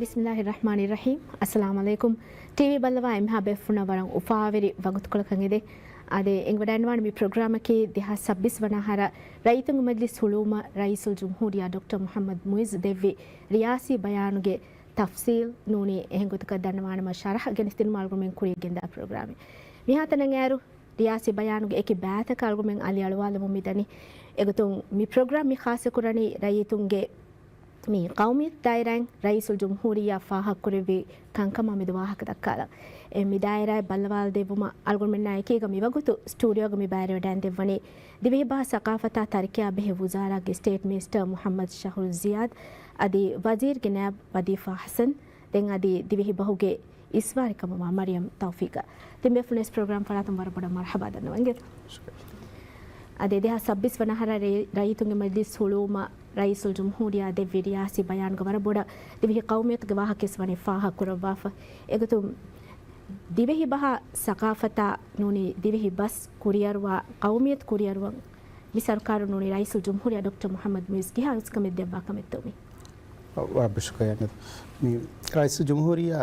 Bismillahirrahmanirrahim. Assalamu alaikum. TV ballava emha befuna waran ufaveri wagutkolakangede ade engwadanwan mi program ki 2026 wanahara raitung majlis huluma raisul jumhuriya Dr. Muhammad Muiz Devi riyasi bayanuge tafsil nuni ehengutaka danwana ma sharh genistin malgumen kuri genda program mihatana ngaru riyasi bayanuge eki baata kalgumen ali alwala mumidani egutun mi program mi khase kurani raitunge mi qawmi dairang raisul jumhuriya faha kurevi kankama midwahaka dakkala e mi daira ballawal devuma algormenna ekega mi wagutu studio ga mi bayre dan devani divi ba saqafata tarkiya behe wuzara ge state minister Muhammad Shahul Ziyad adi wazir ge nab wadifa Hasan den adi divi bahuge iswarikama Maryam Tawfiqa timbe funes program faratum warboda marhaba danwange ade 2026 wanahara raitunge majlis huluma raisul jumhuriya Devi riyasi bayan gawara boda divi qawmiyat gawaha keswani faha kurawafa egutum divehi baha saqafata nuni divehi bas kuriyarwa qawmiyat kuriyarwa mi sarkar nuni raisul jumhuriya Dr. Muhammad Muiz giha uskame debba kametumi wa bishkayana mi raisul jumhuriya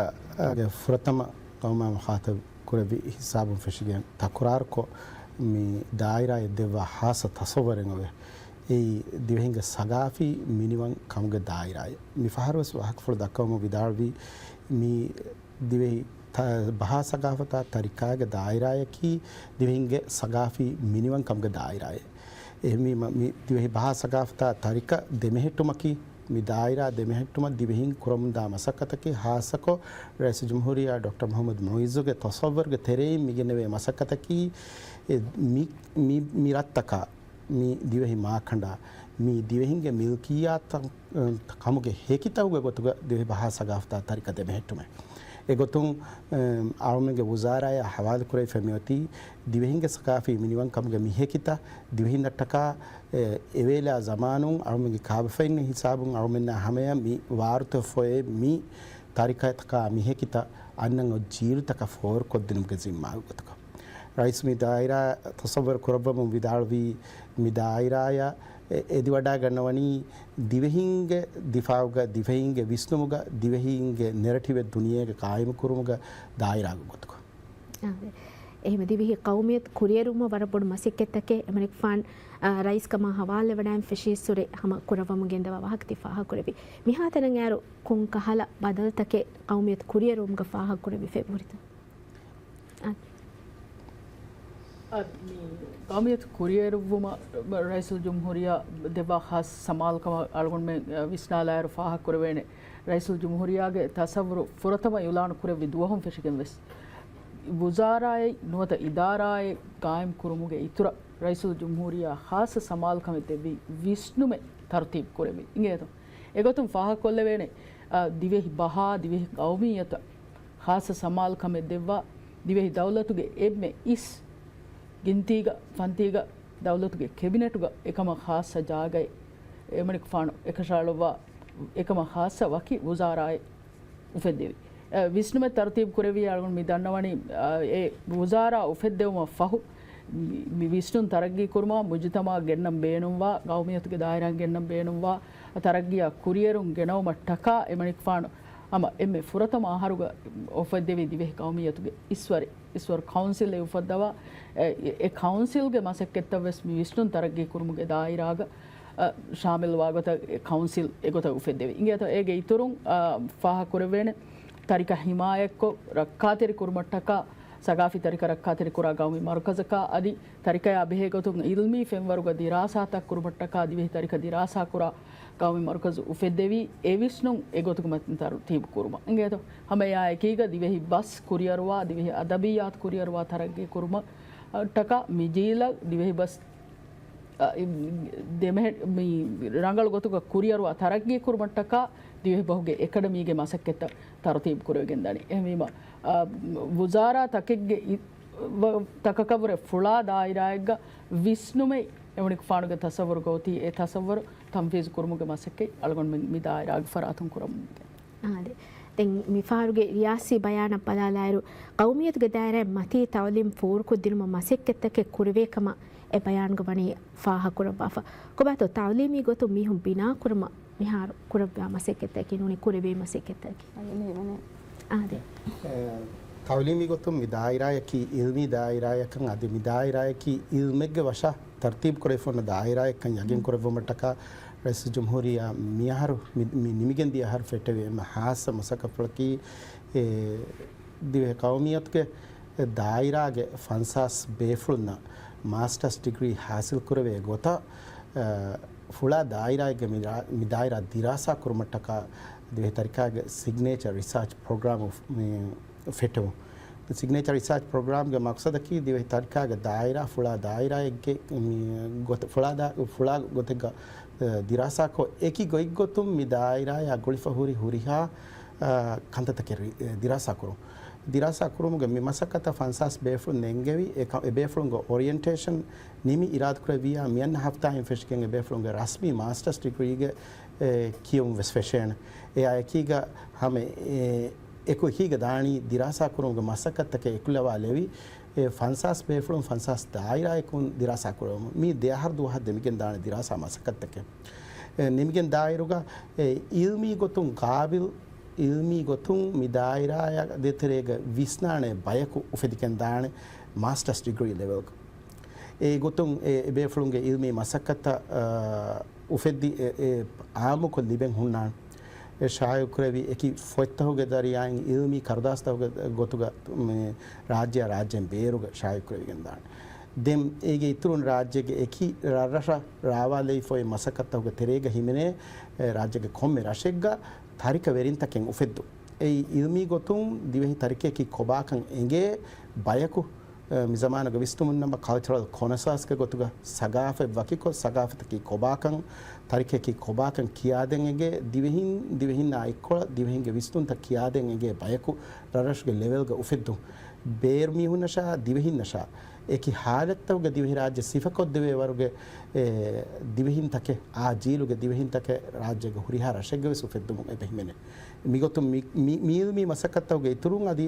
ge furatama qawma mukhatab kurabi hisabun fashigan takurar ko mi daira debba hasa tasawwarengawe ei divehinga sagafi minivan kamga daira mi faharwas wahak fur dakawmo vidarvi mi divehi baha sagafata tarikaga daira ki divehinga sagafi minivan kamga daira ehmi mi divehi baha sagafata tarika demehetumaki mi daira demehetuma divehin kuramda masakataki hasako rais jumhuriya Dr. Muhammad Muiz ge tasawwur ge tere migeneve masakataki mi rattaka mi divehi maakanda mi divehinge milkiyat kamuge hekitawge gotuga divehi baha sagafta tarika demehetume egotun arumenge wuzaraya hawal kurai famiyoti divehinge sakafi miniwan kamuge mi hekita divehin nattaka evela zamanun arumenge kabafain hisabun arumenna hamaya mi warto foye mi tarika taka mi hekita annan jirtaka for koddinumge zimma gotuga rais mi daira tasawwur kurabam vidalvi mi dairaya edi wada gannawani divehinge difauga divehinge visnumuga divehinge narrative duniyage qaim kurumuga daira gotko ehme divihi qawmiyat kuriyeruma warabod masikketake emanik fan rais kama hawale wadan fishisure hama kurawam gendawa wahakti faha kurevi mihatanan yaru kun kahala badaltake qawmiyat kuriyerum ga faha kurevi februarita qawmiyat kuriyeruma raisul jumhuriya deba khas samal kama algon me visnalayar faha kurevene raisul jumhuriya ge tasawwur furatama yulan kurevi duwahum feshigen wes wuzaraye nuwata idaraye qaim kurumuge itura raisul jumhuriya khas samal kama debi visnume tartib kurevi ingeto egotum faha kollevene divehi baha divehi qawmiyata khas samal kama debwa divehi dawlatuge emme is gintiga fantiga dawlatuge cabinetuga ekama khassa jagay emanik faanu ekashalwa ekama khassa waki wuzaraye ufeddevi visnume tartib kurevi algon mi dannawani e wuzara ufeddewma fahu mi visnun taraggi kurma mujtama gennam beenumwa gawmiyatuge dairan gennam beenumwa taraggiya kurierun genawma taka emanik faanu ama emme furatama aharuga ofeddevi divehi gawmiyatuge iswar council e ufaddawa e council ge masakketta wes mi visnun taraggi kurumuge dairaga shamil wagota council egota ufeddevi ingeta ege iturun faha kurevene tarika himayekko rakkateri kurmattaka sagafi tarika rakkateri kura gawmi markazaka adi tarika ya behegotun ilmi femwaruga dirasata kurmattaka divehi tarika dirasa kura gawmi markaz ufeddevi evisnun egotuga matar tib kurma ingeta hamaya ekiga divehi bas kuriyarwa divehi adabiyat kuriyarwa taragge kurma taka mijila divehi bas demehe mi rangal gotuga kuriyarwa taragge kurmattaka divehi bahuge academy ge masakketta tartib kuregendani ehmima wuzara takegge takakavre fula dairaega visnume emanik faanuge tasawwur goti e tasawwur tamfiz kurmuge masakke algon mi dairaag faratun kuram ade den mi faaruge riyasi bayana palalairu qawmiyat ge daira mati tawlim for ko dirma masakketake kurve kama e bayan go bani faha kurabafa ko bato tawlimi goto mi hum bina kurma මිහාර කුරබ්බා මසෙකෙතකි නුනි කුරබේ මසෙකෙතකි අයනේ ආදේ තවලිමි ගොතුම් මිදායිරායකි ඉල්මි දායිරායකන් අද මිදායිරායකි ඉල්මෙග්ගේ වශා තර්තිබ් කරෙෆොන දායිරායකන් යගෙන් කරවමටක rice ජම්හූරියා මිහාරු නිමිගෙන් දිහාර ෆෙටවේ මහාස මසකපලකි දිවේ කෞමියත්ගේ ದಾಯಿರಾಗೆ ಫನ್ಸಾಸ್ ಬೇಫುಲ್ನ masters degree ಹಾಸಿಲ್ ಕುರವೆ ಗೊತ್ತಾ ಫುಳಾ ದಾಯಿರಾಗೆ ಮಿದಾಯಿರ ದಿರಾಸಾ ಕುರುಮಟ್ಟಕ ದಿವೆ ತರಿಕಾಗೆ ಸಿಗ್ನೇಚರ್ ರಿಸರ್ಚ್ ಪ್ರೋಗ್ರಾಮ್ ಫೆಟವು ಸಿಗ್ನೇಚರ್ ರಿಸರ್ಚ್ ಪ್ರೋಗ್ರಾಮ್ಗೆ ಮಕ್ಸದಕ್ಕಿ ದಿವೆ ತರಿಕಾಗೆ ದಾಯಿರಾ ಫುಳಾ ದಾಯಿರಾಗೆ ಗೊತ್ತ ಫುಳಾ ಗೊತ್ತಿಗ ದಿರಾಸಾಕೋ ಏಕಿ ಗೊಯ್ಗೆ ಗೊತ್ತು ಮಿ ದಾಯಿರಾ ಯಾ ಗುಳಿಫ ಹುರಿಹಾ ಕಂತತಕ್ಕೆ ದಿರಾಸಾ ಕುರು ದಿರಾಸಾ ಕುರುಮುಗೆ ಮಿ ಮಸಕತ ಫನ್ಸಾಸ್ ಬೇಫ್ಲು ನೆಂಗೆವಿ ಬೇಫ್ಲುಂಗ ಓರಿಯೆಂಟೇಷನ್ ನಿಮಿ ಇರಾದ್ ಕುರವಿಯ ಮಿಯನ್ ಹಫ್ತಾ ಇನ್ಫೆಸ್ಟಿಂಗ್ ಬೇಫ್ಲುಂಗ ರಸ್ಮಿ ಮಾಸ್ಟರ್ಸ್ ಡಿಗ್ರಿಗೆ ಕಿಯಂ ವೆಸ್ಫೆಷನ್ ಎ ಆಯಕೀಗ ಹಮೆ ಎಕು ಹೀಗ ದಾಣಿ ದಿರಾಸಾ ಕುರುಮುಗೆ ಮಸಕತ್ತಕ್ಕೆ ಎಕುಲವಾ ಲೆವಿ ಫನ್ಸಾಸ್ ಬೇಫ್ಲುಂ ಫನ್ಸಾಸ್ ದಾಯಿರಾಯಕುನ್ ದಿರಾಸಾ ಕುರುಮು ಮಿ ದೇಹರ್ ದುಹದ್ ನಿಮಿಗೆನ್ ದಾಣಿ ದಿರಾಸಾ ಮಸಕತ್ತಕ್ಕೆ ನಿಮಿಗೆನ್ ದಾಯಿರುಗ Ilmi ಗೊತ್ತುಂ KABIL Ilmi ಗೊತ್ತುಂ ಮಿದಾಯಿರಾಯ ದೇತರೇಗ ವಿಸ್ನಾಣೆ ಬಯಕು ಉಫೆದಿಕೆನ್ ದಾಣೆ masters degree level ಏ ಗೊತ್ತುಂ ಬೇಫ್ಲುಂಗೆ ಇಲ್ಮಿ ಮಸಕತ್ತ ಉಫೆದ್ದಿ ಆಮುಕ ಲಿಬೆನ್ ಹುಣ್ಣಾಣ್ ಶಾಯು ಕುರವಿ ಎಕಿ ಫೊತ್ತಹುಗೆ ದರಿಯಾನ್ ಇಲ್ಮಿ ಕರ್ದಾಸ್ತಹುಗೆ ಗೊತ್ತುಗ ರಾಜ್ಯನ್ ಬೇರುಗ ಶಾಯು ಕುರವಿಗೆನ್ ದಾಣೆ ದೆಮ್ ಏಗೆ ಇತುರುನ್ ರಾಜ್ಯಗೆ ಎಕಿ ರರಶ ರಾವಾಲೈ ಫೊಯ್ ಮಸಕತ್ತಹುಗೆ ತೆರೇಗ ಹಿಮೆನೆ ರಾಜ್ಯಗೆ ಕೊಮ್ಮೆ ರಶೆಗ್ಗ ತಾರಿಕ ವೆರಿಂತಕೆನ್ ಉಫೆದ್ದು ಏಯ್ ಇಲ್ಮಿ ಗೊತ್ತುಂ ದಿವೆಹಿ ತರಿಕೆಕಿ ಕೊಬಾಕಂ ಎಂಗೆ ಬಯಕು ಮಿಜಮಾನಗ ವಿಸ್ತುಮುನ್ ನಮ್ಮ ಕಲ್ಚರಲ್ ಕೊನಸಾಸ್ಗೆ ಗೊತ್ತುಗ ಸಗಾಫೆ ವಕಿಕೊ ಸಗಾಫತಕಿ ಕೊಬಾಕಂ ತರಿಕೆಕಿ ಕೊಬಾಕಂ ಕಿಯಾದೆನ್ ಎಂಗೆ ದಿವೆಹಿನ್ ಐಕ್ಕೊಳ ದಿವೆಹಿಂಗೆ ವಿಸ್ತುಂತ ಕಿಯಾದೆನ್ ಎಂಗೆ ಬಯಕು ರರಶ್ಗೆ ಲೆವೆಲ್ಗೆ ಉಫೆದ್ದು ಬೇರ್ ಮಿಹುನಶಾ ದಿವೆಹಿನ್ ನಶಾ ಏಕಿ ಹಾಲತ್ತವಗೆ ದಿವೆಹಿ ರಾಜ್ಯ ಸಿಫಕೊದ್ದೆವೆ ವರುಗೆ ದಿವೆಹಿನ್ ತಕೆ ಆ ಜೀಲುಗೆ ದಿವೆಹಿನ್ ತಕೆ ರಾಜ್ಯಗೆ ಹುರಿಹಾರ ಶೆಗ್ಗವೆ ಸುಫೆದ್ದು ಎಬೆಹಿಮೆನೆ ಮಿಗೊತ್ತು ಮೀಲ್ಮಿ ಮಸಕತ್ತವಗೆ ಇತುರುಂ ಅದಿ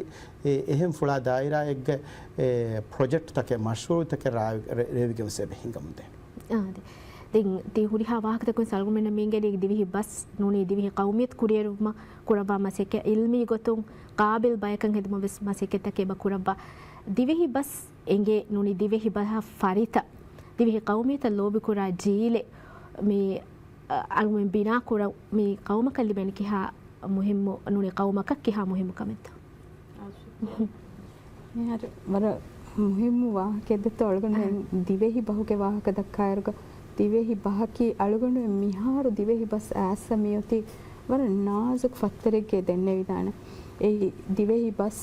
ಎಹೆಂ ಫುಳಾ ದಾಯಿರಾಯಗ್ಗೆ ಪ್ರಾಜೆಕ್ಟ್ ತಕೆ ಮಶ್ರೂರ್ ತಕೆ ರೇವಿಗೆ ಸೆಬೆ ಹಿಂಗಮುಂದೆ තින් ති හුරිහා වාහකතකුන් සල්ගුමෙන මින්ගෙඩි දිවිහි බස් නුනි දිවිහි කෞමියත් කුරියරුම කුරබා මසෙක ඉල්මි ගොතුන් කාබිල් බයකන් හෙදම වෙස් මසෙකෙත කෙබ කුරබා දිවිහි බස් එංගේ නුනි දිවිහි බහ ෆරිත දිවිහි කෞමියත ලෝබි කුරා ජීලෙ මේ අල්ගුමෙන් බිනා කුර මේ කෞම කල්ලිබෙන කිහා මුහිම්ම නුනි කෞමක කිහා මුහිම්ම කමෙත මේ හර වර මුහිම්ම වාහකෙද්දත ඔලගන දිවෙහි බහුගේ වාහක දක්කායරුක දිවෙහි බහකි අලුගොණු මිහාරු දිවෙහි බස් ආසමියති වර නාසුක් ෆත්තරෙක්ගේ දෙන්නේ විදාන ඒ දිවෙහි බස්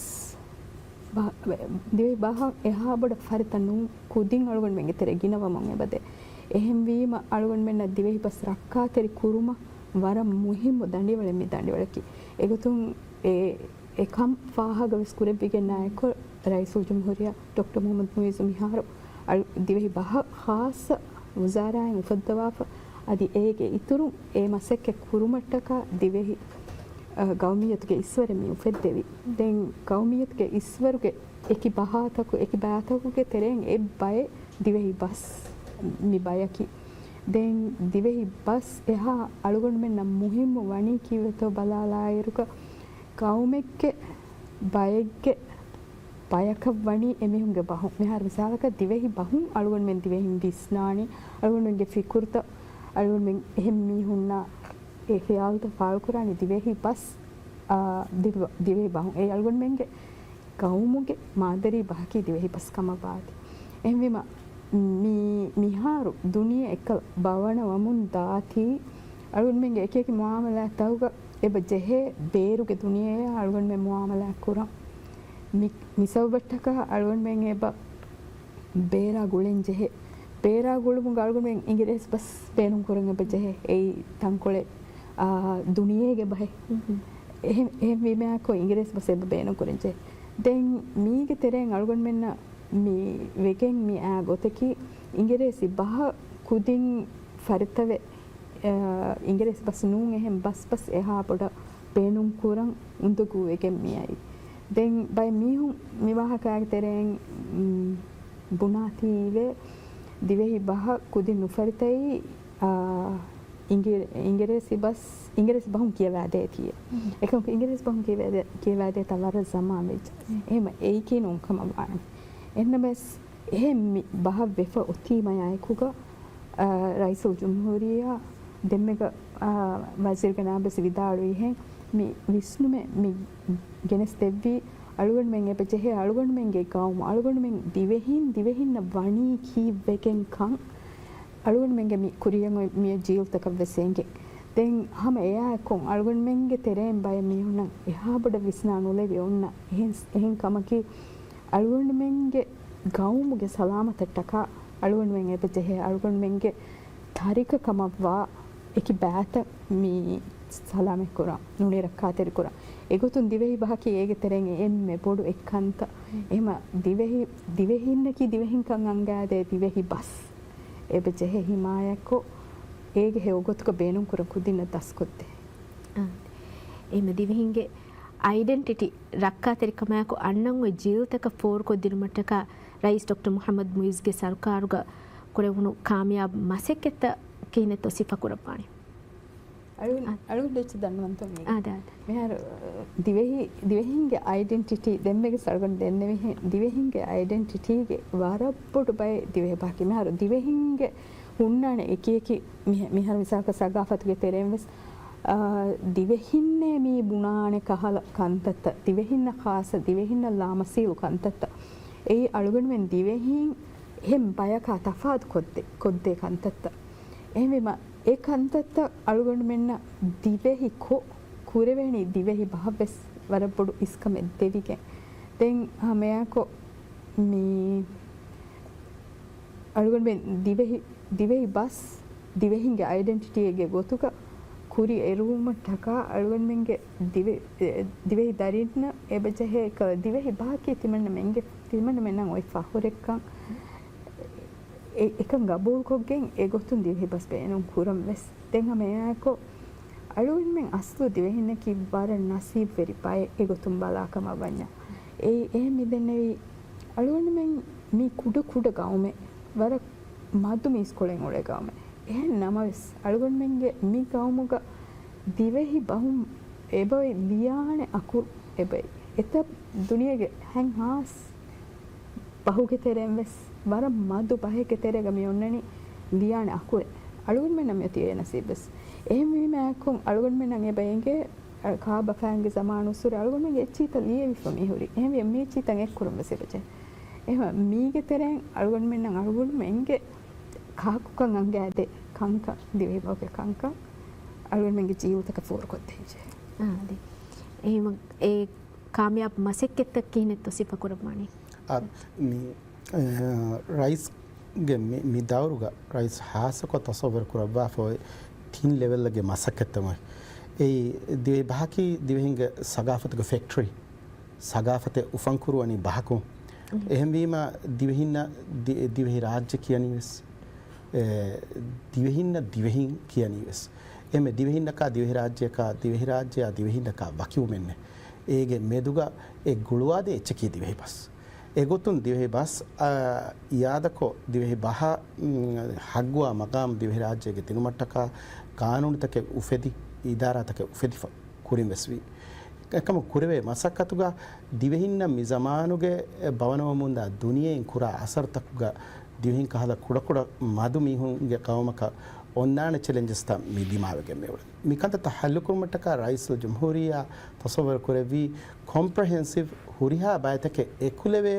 දිවෙහි බහ එහා බඩ ෆරිතනු කුදින් අලුගොණු මෙන්ගේ තෙර ගිනව මම එබද එහෙම් වීම අලුගොණු මෙන්න දිවෙහි බස් රක්කාතරි කුරුම වර මුහිම්ම දඬිවල මේ දඬිවලකි ඒගොතුන් ඒ එකම් ෆාහග විස්කුරෙබ්බිගේ නායක රයිසුල් ජම්හූරියා ડોક્ટર මොහමද් මුයිස් මිහාරු දිවෙහි බහ ખાસ වුසාරායන් උෆද්දවාෆ අදි ඒගේ ඉතුරු ඒ මසෙක්ක කුරුමට්ටක දිවෙහි ගෞමියත්ගේ ඉස්වර මේ උෆද්දෙවි දැන් ගෞමියත්ගේ ඉස්වරුගේ එකි බහාතකු එකි බාතකුගේ තෙරෙන් ඒ බය දිවෙහි බස් මි බයකි දැන් දිවෙහි බස් එහා අලුගොන් මෙන්න මුහිම්ම වණී කිවතෝ බලාලායරුක ගෞමෙක්ගේ බයෙක්ගේ බයක වණී එමිහුන්ගේ බහු මෙහර විසාලක දිවෙහි බහුන් අලුගොන් මෙන් දිවෙහින් දිස්නානි අලුගොන් මෙන්ගේ ෆිකුර්ත අලුගොන් මෙන් එහෙම් මිහුන්නා ඒ ඛයාල්ත ෆාල් කුරානි දිවෙහි බස් දිවෙහි බහුන් ඒ අලුගොන් මෙන්ගේ ගෞමුගේ මාදරි බහකි දිවෙහි බස් කම බාති එහෙම වීම මිහාරු දුනිය එක බවන වමුන් දාති අලුගොන් මෙන්ගේ එක එක මුආමලා තවුක එබ ජෙහෙ බේරුගේ දුනියේ අලුගොන් මෙන් මුආමලා කුරා මිසවබට්ටක අලුගොන් මෙන් එබ බේරා ගුලෙන් ජෙහෙ බේරා ගුළුමු ගල්ගොන් මෙන් ඉංග්‍රීසි බස් බේනුම් කුරන් එබ ජෙහෙ ඒ තංකොලේ දුනියේගේ බහේ එහෙම වීමයකෝ ඉංග්‍රීසි බස් එබ බේනුම් කුරන් ජෙහෙ දැන් මීගේ තෙරෙන් අලුගොන් මෙන්න මේ වෙකෙන් මී ආ ගොතකි ඉංග්‍රීසි බහ කුදින් ෆරිතවේ ඉංග්‍රීසි බස් නුන් එහෙම බස් එහා පොඩ බේනුම් කුරන් උඳුකු වෙකෙන් මියයි දැන් බයි මිහුන් මිවාහකයාගේ තෙරෙන් බුනාතිවේ දිවෙහි බහ කුදින් නුෆරිතයි ඉංග්‍රීසි බහුම් කියවා දේ තිය. එකම ඉංග්‍රීසි බහුම් කියවා දේ තවර සමාන වෙච්ච. එහෙම ඒකේ නොකම බාන. එන්න බස් එහෙම බහ වෙෆ උතිමයයිකුග රයිසුල් ජුම්හූරියා දෙම්මක වසීර් කනාබස් විදාලු ඉහෙන් මේ විස්නුමේ මේ ගෙනස් දෙවි අලුගන් මෙන් එපෙචේ අලුගන් මෙන්ගේ ගාවම අලුගන් මෙන් දිවෙහින්න වණී කීවෙකෙන් කන් අලුගන් මෙන්ගේ මි කුරියන් මිය ජීවිතක වෙසෙන්ගේ දැන් හැම එයා කොන් අලුගන් මෙන්ගේ තෙරෙන් බය මිහුණන් එහා බඩ විස්නානුලේ වෙන්න එහෙන් කමකි අලුගන් මෙන්ගේ ගාවමුගේ සලාමතට්ටක අලුගන් මෙන් එපෙචේ අලුගන් මෙන්ගේ ತಾರೀಖ ಕಮವ್ವಾ ಏಕಿ ಬ್ಯಾತ ಮೀ ಸಲಾಮೆ ಕುರ ನುಣಿ ರಕ್ಕಾತೆರಿ ಕುರ ಎಗೊತ್ತುನ್ ದಿವೆಹಿ ಬಹಕಿ ಏಗೆ ತೆರೆಂಗೆ ಎಮ್ಮೆ ಪೊಡು ಎಕ್ಕಂತ ಎಮ ದಿವೆಹಿನ್ನಕಿ ದಿವೆಹಿನ್ ಕಂ ಅಂಗಾದೆ ದಿವೆಹಿ ಬಸ್ ಎಬೆ ಜೆಹೆ ಹಿಮಾಯಕೊ ಏಗೆ ಹೆ ಒಗೊತ್ತುಕ ಬೇನುಂ ಕುರ ಕುದಿನ ದಸ್ಕೊತ್ತೆ එම දිවහින්ගේ ಐಡೆಂಟಿಟಿ ರಕ್ಕಾತೆರಿ ಕಮಯಕು ಅಣ್ಣಂಗು ಜೀವಿತಕ ಫೋರ್ ಕೊದ್ದಿರುಮಟ್ಟಕ ರೈಸ್ ಡಾಕ್ಟರ್ ಮೊಹಮ್ಮದ್ ಮುಯಿಜ್ಗೆ ಸರ್ಕಾರುಗ ಕೊರೆವುನು ಕಾಮಯಾಬ್ ಮಸೆಕ್ಕೆತ್ತ ಕೀನೆ ತೊಸಿಫ ಕುರಪಾಣಿ අලු දෙච්ච දන්නවන්ත මේ ආදාද මෙහර දිවෙහින්ගේ ඩෙන්ටිටි දෙම්මගේ සල්ගොන් දෙන්නේ දිවෙහින්ගේ ඩෙන්ටිටිගේ වාරප්පොටු බයි දිවෙහ පාකි මෙහර දිවෙහින්ගේ හුන්නානේ එකේකි මෙහර විසාක සගාෆතුගේ තෙරෙන්වස් දිවෙහින්නේ මේ බුණානේ කහල කන්තත දිවෙහින්න ખાસ දිවෙහින්න ලාමසීල් කන්තත ඒ අලුගන් මෙන් දිවෙහින් එහෙම් බයක තෆාත් කොද්දේ කන්තත එහෙම ඒ කන්තත්ත අලුගොಂಡು මෙන්න දිවෙහි කුරෙවෙනි දිවෙහි බහබස් වරපොඩු ඉස්කම දෙවිගෙන් දැන් හැමයාකෝ මේ අලුගොಂಡು මෙන් දිවෙහි බස් දිවෙහිගේ ඩෙන්ටිටි එකේ ගොතුක කුරි එරුම ටකා අලුගොಂಡು මෙන්ගේ දිවෙහි දරින්න එබජහේ ක දිවෙහි බාකී තිමන්න මෙන්න ඔයි ෆහොරෙක්කන් එකන් ගබූල් කොග්ගෙන් ඒ ගොතුන් දිවෙහි බස් බේනුම් කුරම් වෙස් දැන් හැමයාකෝ අලුගොಂಡು මෙන් අස්තු දිවෙහින්න කිබ්බාර නසීබ් වෙරිපයි ඒ ගොතුන් බලාකම වඤ්ඤා ඒ මිදෙන්නේවි අලුගොಂಡು මෙන් මේ කුඩ ගාුමේ වර මදු මිස් කොලෙන් ඔලේ ගාුමේ එහෙන් නමස් අලුගොಂಡು මෙන්ගේ මේ ගාුමුග දිවෙහි බහුම් එබයි ලියානේ අකුල් එබයි එත දුනියගේ හැන් හාස් බහුගේ තෙරෙන් වෙස් වර මදු පහක තෙරග මේ ඔන්නනි ලියානේ අකුල් අලුගොంಡು මෙන් නම් යතිය නසීබස් එහෙම මේකම් අලුගොంಡು මෙන් නම් එබයන්ගේ කාබ ෆෑන්ගේ සමාන උසුර අලුගොంಡು මෙන් එච්චීත ලියවි ෆමි හොරි එහෙම මේ චීතන් එක් කුරුම් බසෙබච එහෙම මීගේ තෙරෙන් අලුගොంಡು මෙන් නම් අලුගොంಡು මෙන්ගේ කාකුකන් අංගෑදේ කංක දිවේ බෝගේ කංක අලුගොంಡು මෙන්ගේ ජීවිතක ෆෝර් කොත්තේ ආදී එහෙම ඒ කාමයාබ් මසෙක්කෙත්ත කිනෙත් සිප කුරමානි ರೈಸ್ ಗೆ ಮಿ ದಾವರುಗ ರೈಸ್ ಹಾಸಕ ತಸವರ್ ಕುರಬಾ ಫೋ ಥಿನ್ ಲೆವೆಲ್ ಗೆ ಮಸಕತ್ತಮ ಏ ದಿವೆ ಬಾಕಿ ದಿವೆ ಹಿಂಗ ಸಗಾಫತ್ ಗೆ ಫ್ಯಾಕ್ಟರಿ ಸಗಾಫತೆ ಉಫಂಕುರು ಅನಿ ಬಾಕು එහෙම වීම දිවෙහි රාජ්‍ය කියනීවස් දිවෙහින් කියනීවස් එමෙ දිවෙහින්නකා දිවෙහි රාජ්‍යයා දිවෙහින්නකා වකියු මෙන්නේ ඒගේ මෙදුග ඒ ගුළුවාද එච්චකී දිවෙහි බස් ඒගොතුන් දිවෙහි බස් යාදකෝ දිවෙහි බහ හග්වා මකාම් දිවෙහි රාජ්‍යයේ තිනුමට්ටකා ಕಾನೂನುತಕ್ಕೆ ಉಫೆದಿ ಇದಾರಾತಕ್ಕೆ ಉಫೆದಿ ಕುರಿಮೆಸ್ವಿ ಕಮ ಕುರವೆ ಮಸಕ್ಕತುಗ ದಿವೆಹಿನ್ನ ಮಿಜಮಾನುಗೆ ಭವನವ ಮುಂದ ದುನಿಯೆನ್ ಕುರ ಅಸರ್ತಕುಗ ದಿವೆಹಿನ್ ಕಹದ ಕುಡಕುಡ ಮದು ಮಿಹುಂಗೆ ಕವಮಕ ಒನ್ನಾಣ ಚಾಲೆಂಜಸ್ ತ ಮಿ ದಿಮಾವಗೆ ಮೇವಳ ಮಿಕಂತ ತಹಲ್ಲುಕು ಮಟ್ಟಕ ರೈಸುಲ್ ಜಮ್ಹೂರಿಯಾ ತಸವರ್ ಕುರವಿ ಕಾಂಪ್ರಹೆನ್ಸಿವ್ ಹುರಿಹಾ ಬಾಯತಕ್ಕೆ ಎಕುಲೆವೆ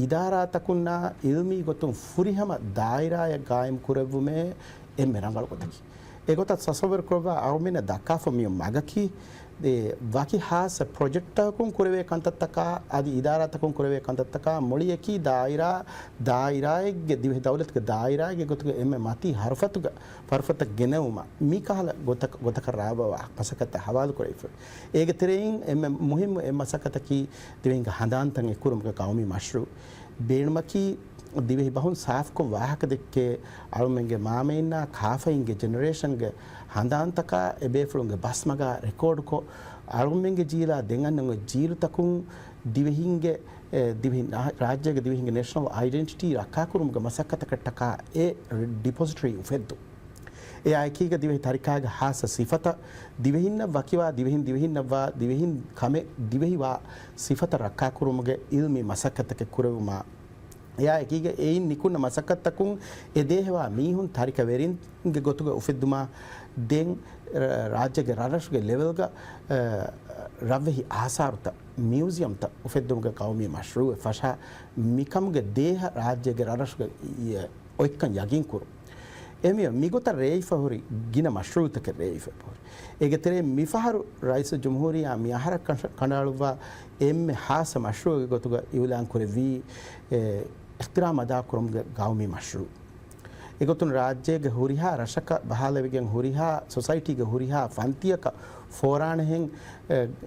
ಇದಾರಾತಕುನ್ನ ಇಲ್ಮಿ ಗೊತ್ತು ಫುರಿಹಮ ದಾಯಿರಾಯ ಗಾಯಂ ಕುರವುಮೆ ಎಮ್ಮೆ ರಂಗಳ ಗೊತ್ತಕಿ ඒගොතත් සසවර් කරවා අවමින දක්කාෆමියම් මගකි වකි හාස ප්‍රොජෙක්ටකුන් කුරවේ කන්තත්තකා අදි ඉදාරතකුන් කුරවේ කන්තත්තකා මොළියකි දායිරායගේ දිවෙහි දවලත්ක දායිරායගේ ගොතක එම මති හර්ෆතුග ෆර්ෆත ගෙනවුම මිකහල ගොතක රාබවා පසකත හවාල් කුරයිෆ ඒක තෙරෙයින් එම මුහිම් එමසකතකි දිවෙහිංග හඳාන්තන් එකුරුමක කවමි මශ්රු බේණමකි දිවෙහි බහුන් ಸಾಫ್ಕೊ ವಾಹಕ ದಿಕ್ಕೆ ಅಳುಮೆಂಗೆ ಮಾಮೇನ್ನ ಕಾಫೈಂಗೆ ಜನರೇಷನ್ಗೆ ಹಂದಾಂತಕ ಎಬೇಫುಳುಂಗೆ ಬಸ್ಮಗ ರೆಕಾರ್ಡ್ಕೊ ಅಳುಮೆಂಗೆ ಜೀಲ ದೆಂಗನ್ನಂಗೆ ಜೀರುತಕುಂ ದಿವೆಹಿಂಗೆ ದಿವಿ ರಾಜ್ಯಗೆ ದಿವೆಹಿಂಗೆ ನ್ಯಾಷನಲ್ ಐಡೆಂಟಿಟಿ ರಕ್ಕಾಕುರುಮ್ಗೆ ಮಸಕ್ಕತ ಕಟ್ಟಕ ಎ ಡಿಪಾಸಿಟರಿ ಉಫೆದ್ದು ඒ අයකීග දිවෙහි තරිකාගේ හාස සිෆත දිවෙහින්න වකිවා දිවෙහින්නවා දිවෙහින් කමේ දිවෙහිවා සිෆත රක්කා කුරුමගේ ඉල්මි මසක්කතක කුරවුමා එයා එකීගේ ඒයින් නිකුන්න මසක්කත්තකුන් එදේහවා මීහුන් තරික වෙරින්ගේ ගොතුග උෆෙද්දුමා දෙන් රාජ්‍යගේ රරශුගේ ලෙවල්ග රවෙහි ආසාර්ත මියුසියම්ත උෆෙද්දුමගේ කවමී මශ්රුව ෆෂා මිකම්ගේ දේහ රාජ්‍යගේ රරශුගේ ඔයික්කන් යගින් කුරු එමිය මිගොත රේයිෆහුරි ගින මශ්රූතක රේයිෆහුරි ඒගතරේ මිෆහරු රයිස ජුම්හූරියා මියහර කණාළුවා එම්මෙ හාස මශ්රූගේ ගොතුග ඉවලාන් කුරේ වී ඉහ්තිරාම අදා කුරුම්ගේ ගාවමී මශ්රූ ඒගොතුන් රාජ්‍යයේ හුරිහා රශක බහලවිගෙන් හුරිහා සොසයිටිගේ හුරිහා ෆන්තියක ෆෝරාණහෙන්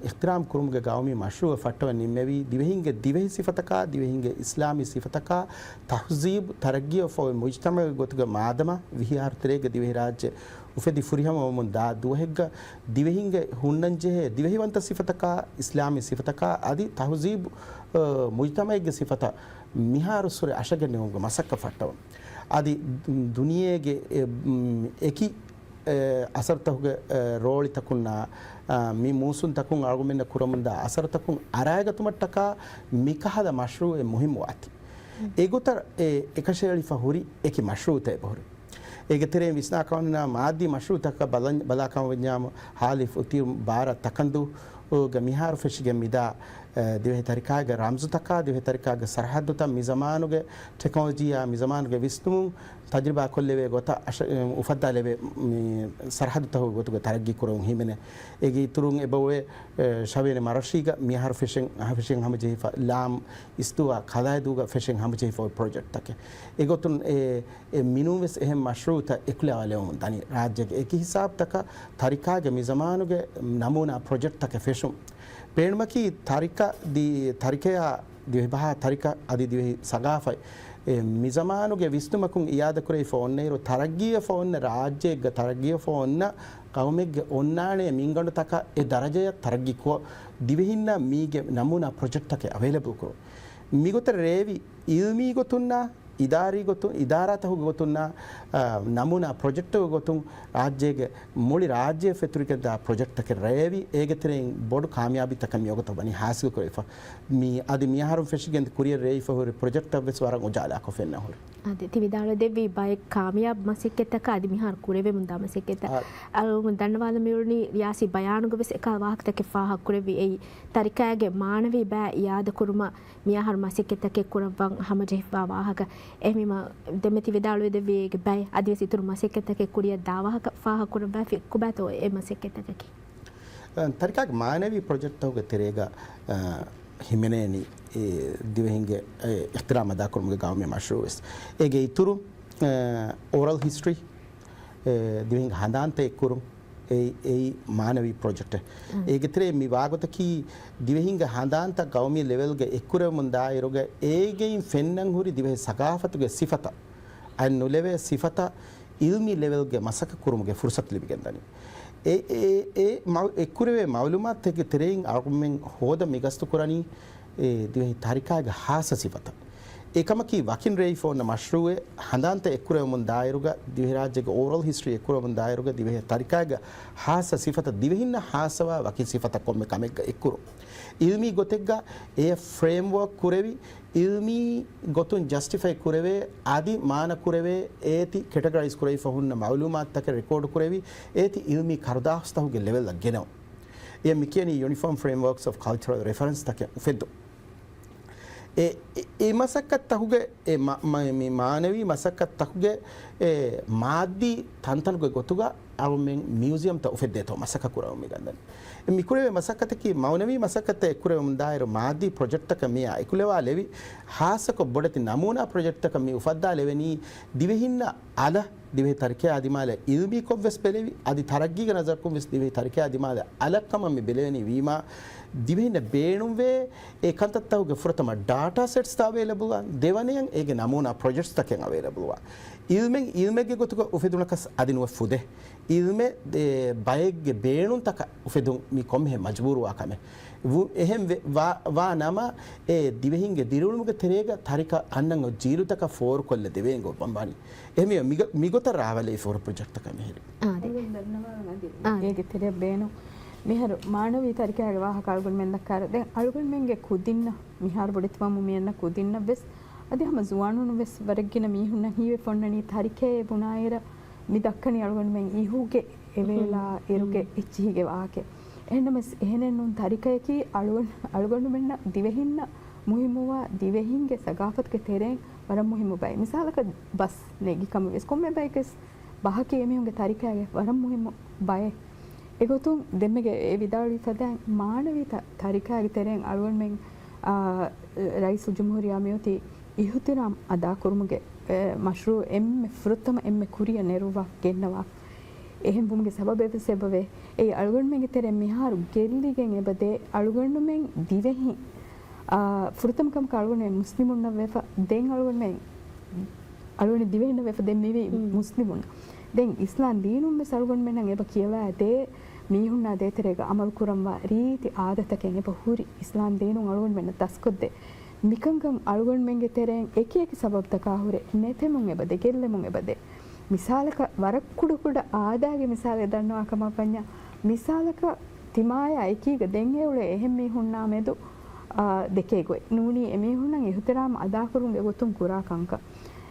ඉහ්තිරාම් කුරුම්ගේ ගාවමී මශ්රූව ෆට්ටව නිම්මෙවි දිවෙහින්ගේ දිවෙහි සිෆතකා දිවෙහින්ගේ ඉස්ලාමී සිෆතකා තහ්සීබ් තරග්ගිය ෆෝ මුජ්තමා ගොතුගේ මාදම විහාර්තරේගේ දිවෙහි රාජ්‍ය උෆෙදි ෆුරිහම මොන් දා දුහෙග්ග දිවෙහින්ගේ හුන්නංජේ දිවෙහිවන්ත සිෆතකා ඉස්ලාමී සිෆතකා আদি තහ්සීබ් මුජ්තමාගේ සිෆත මිහාරුසුර අශගෙන උංග මසක්ක ෆට්ටව आदि दुनिया के एक ही असर तक रोल तकुन्ना मी मूसुन तकुं आर्गुमेंट कुरमंदा असर तकुं आरायग तुम टका मिकहद मशरू ए मुहिम वाती एगोतर एकशेली फहुरी एक मशरू ते बहुरी एगतरे विस्ना काउना मादी मशरू तक बला काउ वन्याम हालिफ उतिर बार तकंदु गमिहार फिशगे मिदा दिवे तरीकागे रामजु तका दिवे तरीकागे सरहद त मिजमानुगे टेक्नोलॉजी या मिजमानुगे विस्तुम तजुर्बा कोल्लेवे गोता उफद्दा लेवे सरहद त गोतुगे तरग्गी कुरो हिमेने एगी तुरुंग एबवे शवेने मारशीगा मिहार फिशिंग हम जेफा लाम इस्तुवा खलायदुगा फिशिंग हम जेफा प्रोजेक्ट तके एगोतुन ए मिनुवेस एह मशरूत एकले वाले दानी राज्य के एक हिसाब तक तरीकागे मिजमानुगे नमूना प्रोजेक्ट तके फिशुम पेणमकी तारिका दिवहा तारिका आदि दिवहि सगाफै मिजमानुगे विष्णुमकुं याद कुरे फोन्नेरो तरग्गिय फोन्न राज्यग तरग्गिय फोन्न कौमेगे ओन्नाणे मिंगंडु तक ए दरजय तरग्गि को दिवहिन्न मीगे नमूना प्रोजेक्ट तके अवेलेबल को मिगोतर रेवी इल्मी गोतुन्ना इदारी गोतु इदारात हो गोतुन्ना नमूना प्रोजेक्ट गोतु राज्य मूली राज्य फेतुरिके दा प्रोजेक्ट तक रेवी एगतरे बोर्ड कामयाबी तक मियोगत बनी हासिल कोइफा मी आदि मियाहारु फेशिगेंद कुरियर रेइफा हो प्रोजेक्ट अबस वारा उजाला को फेन्ना हो आदि तिविदाल देवी बाय कामयाब मसिकेत का आदि मिहार कुरेवे मुंदा मसिकेत अल दंडवाल मिरुनी यासी बयान गो बस एका वाहक तक फाहा कुरेवी ए तरिकागे मानवी बा याद कुरुमा मियाहार मसिकेत के कुरवं हमजे वाहक එහිම දෙමෙති විදාලුවේ දෙවියගේ බයි අදිවසි තුරු මසෙක්කතක කුරිය දාවහක ෆාහ කුර බෑ කුබතෝ ඒ මසෙක්කතකකි තරිකාග මානවී ප්‍රොජෙක්ට් එක තෙරේගා හිමනේනි ඒ දිවෙහින්ගේ ඉහ්තිරාම දා කුරුමගේ ගාමේ මෂරූස් ඒගේ ඉතුරු ඕරල් හිස්ටරි දිවෙහින් හඳාන්තේ කුරුම් ඒ මානවී ප්‍රොජෙක්ට් ඒගතරේ මි වාගතකි දිවෙහින්ග හඳාන්ත ගෞමී ලෙවල්ගේ එක්කුර මුන්දා ඉරෝගේ ඒගෙයින් ෆෙන්නන් හුරි දිවෙහි සගාෆතුගේ සිෆත අන් නුලෙවේ සිෆත ඉල්මි ලෙවල්ගේ මසක කුරුමගේ ෆුර්සත් ලිබිගෙන්දනි ඒ එක්කුරේ මවලුමාත් එක්ක තෙරෙන් අර්ගුමෙන් හොද මිගස්තු කුරණි දිවෙහි තරිකාගේ හාස සිෆත ඒකමකි වකින් රේයිෆෝන මශ්රූවේ හඳාන්ත එක්කුරේ මුන් දායරුගා දිවෙහි රාජ්‍යගේ ඕරල් හිස්ටරි එක්කුරේ මුන් දායරුගා දිවෙහි තරිකාගේ හාස සිෆත දිවෙහින්න හාසවා වකින් සිෆත කොම්මෙ කමෙක් එක්කුරු ඉල්මි ගොතෙක්ගා ඒ ෆ්‍රේම්වර්ක් කුරෙවි ඉල්මි ගොතුන් ජස්ටිෆයි කුරෙවේ ආදි මාන කුරෙවේ ඒති කැටගරයිස් කුරෙයි ෆහුන්න මවලුමාත් තක රෙකෝඩ් කුරෙවි ඒති ඉල්මි කරදාස්තහුගේ ලෙවල් ලගෙනව ඒ මිකියනි uniform frameworks of cultural reference තක උෆෙද්දු ඒ මසක්කත් තහුගේ මේ මානවී මසක්කත් තහුගේ මාද්දී තන්තනුගේ ගොතුගා අවමෙන් මියුසියම් ත උෆෙද්දේතෝ මසක කුරවමි ගන්දන මිකුරේ මසක්කතකි මෞනවී මසක්කත එකුරේ මුන්දායර මාද්දී ප්‍රොජෙක්ට් එක මියා එකුලවා ලෙවි හාසක බොඩති නමූනා ප්‍රොජෙක්ට් එක මි උෆද්දා ලෙවෙනි දිවෙහින්න අල දිවෙහි තරිකේ ආදිමාල ඉල්මි කොවස් බෙලෙවි আদি තරග්ගීග නසර් කොවස් දිවෙහි තරිකේ ආදිමාල අලක්කම මි බෙලෙවෙනි වීමා දිවෙහින්න බේණුම් වේ ඒකන්තත්තවගේ ෆුරතම ඩාටා සෙට්ස් තා අවේලබල් වන් දෙවනියන් ඒගේ නමූනා ප්‍රොජෙක්ට්ස් තකෙන් අවේලබල් වන් ilmege gotuga ufedulakas adinuwa fude ilme de bayegge beenun taka ufedun mi komme majburu akame ehem va nama e divehinge dirulmuge terega tarika annan jiru taka for kolle devengo bambani ehme migota rawale for project taka meheri ege tere beenu මිහර මානවී තරිකයාගේ වාහක අලුගොන් මෙන් දක්කාර දැන් අලුගොන් මෙන්ගේ කුදින්න මිහාර බොඩිතම මෙන්න කුදින්න වෙස් අද හැම ජුවානුන වෙස් වරගින මිහුන්න හීවේ ෆොන්නනි තරිකේ බුනායර මි දක්කනි අලුගොන් මෙන් ඉහුගේ එවේලා ඉරුගේ ඉච්චිහිගේ වාහකේ එහෙනම එහෙනෙන් උන් තරිකයකි අලුගොන් මෙන්න දිවෙහින්න මුහිමුවා දිවෙහින්ගේ සගාෆත්ගේ තෙරෙන් වර මුහිමු බයි මිසාලක බස් නෙගි කම වෙස් කොම්මෙ බයිකස් බහකේ එමිහුගේ තරිකයාගේ වර මුහිමු බයි එගොතුන් දෙමගේ ඒ විදාලි සදැන් මානවී තරිකාගේ තෙරෙන් අලුවන් මෙන් රයිසුල් ජුම්හූරියා මෙයොති ඉහුතිරම් අදා කුරුමුගේ මශ්රූ එම්මෙ ෆෘත්තම එම්මෙ කුරිය නෙරුවා ගෙන්නවා එහෙන් බුම්ගේ සබබේ ඒ අලුවන් මෙන්ගේ තෙරෙන් මිහාරු ගෙල්ලිගෙන් එබදේ අලුවන් මෙන් දිවෙහි ෆෘත්තම කම් කලුවනේ මුස්ලිමුන් නවෙෆ දෙන් අලුවන් මෙන් අලුවනේ දිවෙහින වෙෆ දෙන් මෙවි මුස්ලිමුන් දැන් ඉස්ලාම් දීනුම් මෙ සල්ගොන් මෙන් එබ කියලා ඇතේ මීහුන්නා දේතරේක අමල් කුරම්වා රීති ආදතකෙන් එප හුරි ඉස්ලාම් දේනුන් අලුවන් මෙන්න තස්කොද්දේ මිකංගම් අලුවන් මෙන්ගේ තෙරෙන් එක එක සබබ් තකා හුරේ නෙතෙමුන් එබදේ ගෙල්ලෙමුන් එබදේ මිසාලක වරක්කුඩ කුඩ ආදාගේ මිසාලේ දන්නවා කමපඤ්ඤා මිසාලක තිමාය අයිකීග දෙන් එවුලේ එහෙම් මීහුන්නා මෙදු දෙකේ ගොයි නූනි එමීහුන්නන් ඉහුතරාම අදා කරුන්ගේ ගොතුන් කුරා කංක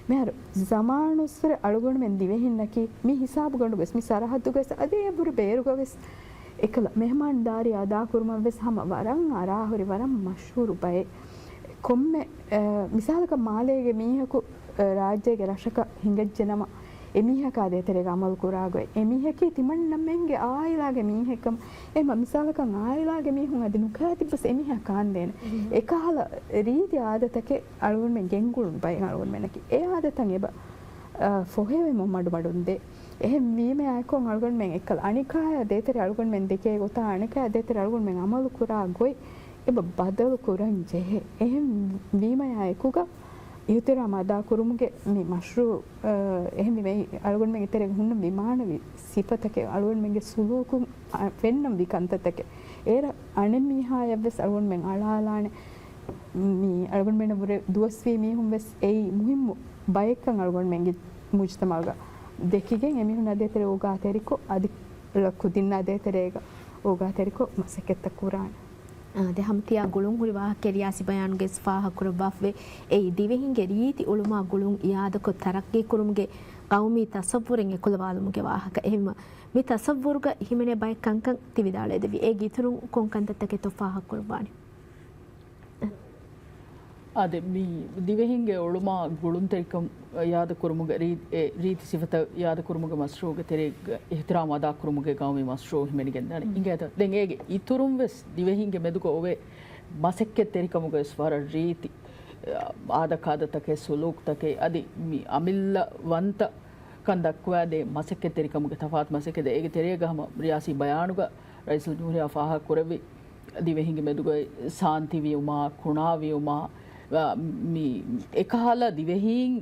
මෙහර zamanussර අලුගොන් මෙන් දිවෙහින්නකි මි හිසාබ ගොඬු වෙස් මි සරහද්දු වෙස් අදේ බුරු බේරු ගවෙස් එකල මෙහමාන් දාරි අදා කුරුම වෙස් හම වරන් අරාහුරි වරන් මෂ්හූරු බයි කොම්මෙ මිසාලක මාලේගේ මීහකු රාජ්‍යයේ රශක හිඟජ්ජනම එමීහක ආදේතරේ ගමල් කුරාගොයි එමීහකි තිමන් නම්ෙන්ගේ ආයිලාගේ මීහකම් එම මිසාලක ආයිලාගේ මීහුන් අදිනු කාතිබස් එමීහ කාන්දේන එකහල රීති ආදතකේ අලුවන් මෙන් ගෙන්ගුළුන් බයි අලුවන් මෙනකි ඒ ආදතන් එබ ෆොහෙවෙ මොම්මඩු මඩුන්දේ එහෙම වීමේ අයකොන් අලුවන් මෙන් එකල අනිකාය දේතරේ අලුවන් මෙන් දෙකේ ගොතා අනිකාය දේතරේ අලුවන් මෙන් අමල් කුරාගොයි එබ බදල් කුරන් ජෙහෙ එහෙම වීමේ අයකුග ඉහුතරාම අදා කුරුමුගේ මේ මශ්රූ එහෙම මේ අලුවන් මෙන් ඉතරේ හුන්න විමානවි සිපතකේ අලුවන් මෙන්ගේ සුලූකුම් වෙන්නම් විකන්තතකේ ඒර අනෙමිහාය වෙස් අලුවන් මෙන් අලාලානේ මේ අලුවන් මෙන් වර දුවස්වි මිහුම් වෙස් ඒ මුහිම් බයකන් අලුවන් මෙන්ගේ මුජ්තමාග දෙකිගෙන් එමිහුන අදේතරේ ඕගා තෙරිකෝ අදි ලකුදින්න අදේතරේක ඕගා තෙරිකෝ මසකෙත්ත කුරාන de hamtiya gulun huriwa keriyasi bayanuge sfaha kurabafwe ei divehinge riti uluma gulun iyada ko tarakki kurumge qawmi tasawwuren ekulawalumuge wahaka ehma mi tasawwurga himene bay kankan tividale devi e giturun konkantattake tofaha kurbani ade mi divehinge uluma gulun terikam yada kurumuge riti sifata yada kurumuge masruge tereg ihtiram ada kurumuge gawmi masru himeni gendane ingeta den ege iturum ves divehinge meduko ove masekke terikamuge swara riti ada kadatake suluk take adi mi amilla wanta kandakwa de masekke terikamuge tafat masekke de ege terega hama riyasi bayanuga raisul jumhuriya faha kurevi divehinge medugo santi viuma kuna viuma mi ekhala divehin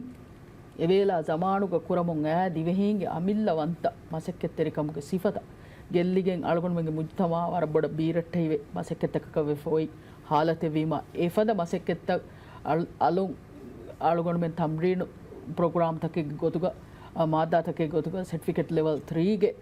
එවේලා zamanuga kuramun ඈ දිවෙහින්ගේ අමිල්ලවන්ත මසෙක්කෙත්තරකමුගේ සිෆත ගෙල්ලිගෙන් අලගොන් මෙගේ මුජ්තමා වර බොඩ බීරට්ටයිවේ මසෙක්කෙත්තක වෙෆෝයි حالته වීම ඒෆද මසෙක්කෙත්ත අලුන් අලගොන් මෙන් තම්රීන programme තකේ ගොතුග මාදා තකේ ගොතුග certificate level 3 ගේ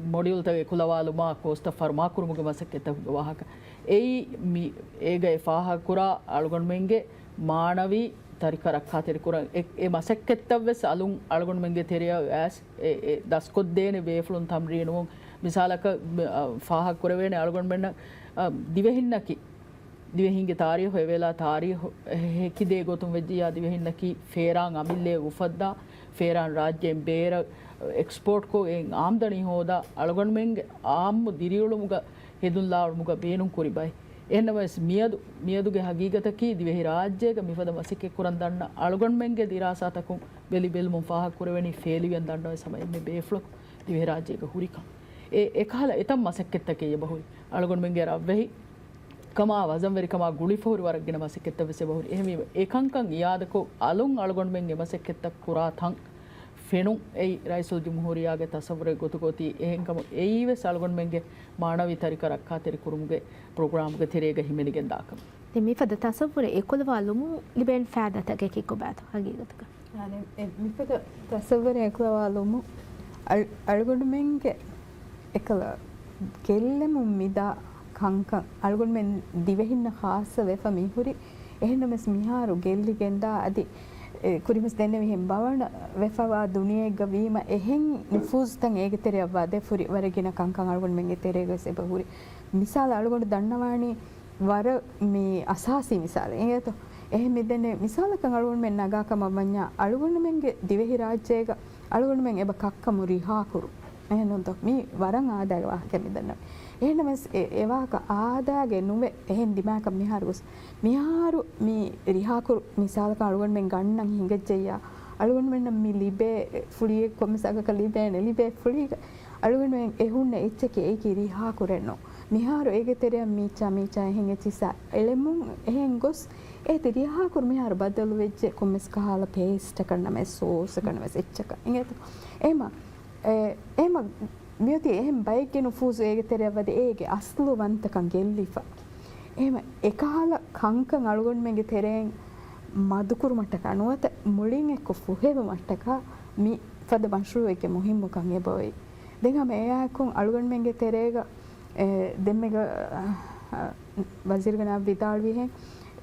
module තකේ කුලවාලුමා කොස්ත ෆර්මා කුරුමුගේ මසෙක්කෙත්ත වහක එයි මි ඒගේ ෆාහ කුරා අලගොන් මෙන්ගේ මානවී tarika rakha teri kuran e masekkettavves alun algon menge teriya as e daskoddene weflun tamrinum misalaka faha kurawene algon menna divehinnaki divehinge tarikh hevela tarikh hekide gotum vejja divehinnaki feran amille ufadda feran rajyen bera export ko en amdani hoda algon menge aammu diriyulumuga hedunlaumuga beenun kuribai එන්නවස් මියදුගේ හගීගතකී Dhivehi රාජ්‍යයක මිපද මසිකෙ කුරන් දන්න අලුගොන් මෙන්ගේ දිරාසාතකුම් බෙලි bell මුම් ෆාහ කුරවෙනි ෆේලිවෙන් දන්නව සමයි මේ බේෆ්ලොක් දිවෙහි රාජ්‍යයක හුරිකම් ඒ කහල එතම් මසෙක්කෙත්තකේ බහුයි අලුගොන් මෙන්ගේ රව්වෙහි කමා වසම් වෙරි කමා ගුලි ෆෝරි වරගෙන මසෙක්කෙත්ත වෙසේ බහුයි එහෙම ඒකංකං යාදකෝ අලුන් අලුගොන් මෙන්ගේ මසෙක්කෙත්ත කුරා තං ෆෙනුම් ඒ රයිසුල් ජුම්හූරියාගේ තසවුරේ ගොතුගොති එහෙන්කම ඒයිවෙ සල්ගොන් මෙන්ගේ මානවී තරික රක්කා තෙරි කුරුමුගේ ප්‍රෝග්‍රාම්ගේ තෙරේග හිමෙනිගෙන් දාකම දෙමි ෆද තසවුරේ ඒකොලවාලුමු ලිබෙන් ෆෑදතගේ කිකොබෑත හගීගතක මිපද තසවුරේ ඒකොලවාලුමු අල්ගොන් මෙන්ගේ එකල ගෙල්ලෙමු මිදා කංකං අල්ගොන් මෙන් දිවෙහින්න ખાસ වෙෆ මිහුරි එහෙනමස් මිහාරු ගෙල්ලිගෙන්දා අදි කුරිමස් දෙන්නේ මෙහෙන් බවන වෙෆවා දුනියෙග වීම එහෙන් නිෆූස් තන් ඒගතරය වද ෆුරි වරගෙන කංකං අල්ගොන් මෙන්ගේ තෙරේගස එබහුරි මිසාල අල්ගොන් දන්නවානි වර මේ අසාසි මිසාල ඒත එහෙන් මෙදෙන්නේ මිසාලකං අල්ගොන් මෙන් නගාකම වඤ්ඤා අල්ගොන් මෙන්ගේ දිවෙහි රාජ්‍යයක අල්ගොන් මෙන් එබ කක්කමු රිහා කුරු එහෙනම් තොක් මේ වරන් ආදාය වාක්‍ය මෙදන්න එහෙනම් ඒවාක ආදාගේ නුවේ එහෙන් දිමාක මිහාරුස් මිහාරු මේ රිහාකුරු මිසාලක අලුගන් මෙන් ගන්නන් හිඟෙච්චයා අලුගන් මෙන්න මි ලිබේ ෆුලියේ කොමසක කලිබේ නෙලිබේ ෆුලි අලුගන් මෙන් එහුන්නේ එච්චකේ ඒකි රිහාකුරෙන්නෝ මිහාරු ඒගෙතරය මීචා එහෙන් එච්චිසා එලෙමුන් එහෙන් ගොස් ඒ රිහාකුරු මිහාරු බදලු වෙච්ච කොමස් කහලා පේස්ට් කරන මේ සෝස් කරන මේ එච්චක ඉංගෙත එම මියති එහෙන් බයිගෙන ෆූසු ඒගෙතරය වද ඒගේ අස්ලු වන්තකන් ගෙල්ලිෆා එහෙම එකහල කංකං අලුගොන් මෙන්ගේ තෙරෙන් මදුකුරු මට්ටක අනුවත මුලින් එක්ක ෆුහෙව මට්ටක මි ෆද මෂ්රූ එක මුහිම්ම කන් එබොයි දෙගම එයාකුන් අලුගොන් මෙන්ගේ තෙරේග දෙම්මෙග වසීර්ගනා විදාල් විහෙන්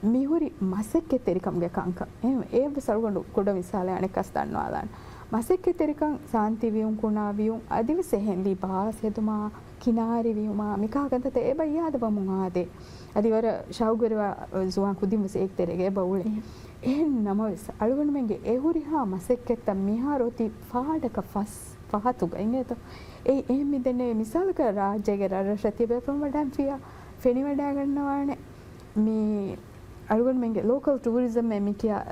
මිහුරි මසෙක්කේ තෙරිකම්ගේ කංක එහෙම ඒව සල්ගොන් කොට විසාල අනෙක් අස් දන්නවාලන් මසෙක්කේ තෙරිකම් සාන්ති වියුම් කුණා වියුම් අදිවස හෙන්ලි බාස් හෙතුමා කිනාරි වියුමා මිකාගන්තත ඒ බයියාද බමුන් ආදේ අදිවර ශෞගරවා සුවන් කුදිමස එක් තෙරේගේ බවුලේ එහෙන් නමවස් අලුගොන් මෙන්ගේ එහුරිහා මසෙක්කෙත්ත මිහාරෝති ෆාඩක ෆස් ෆහතුග ඉන්නේත ඒ එහෙම මිදෙන්නේ මිසාලක රාජ්‍යගේ රරශතිය බෙපම් වඩන් ෆියා ෆෙනි වඩා ගන්නවානේ මේ අලුගොන් මෙන්ගේ ලෝකල් ටූරිසම් මේ මිකියා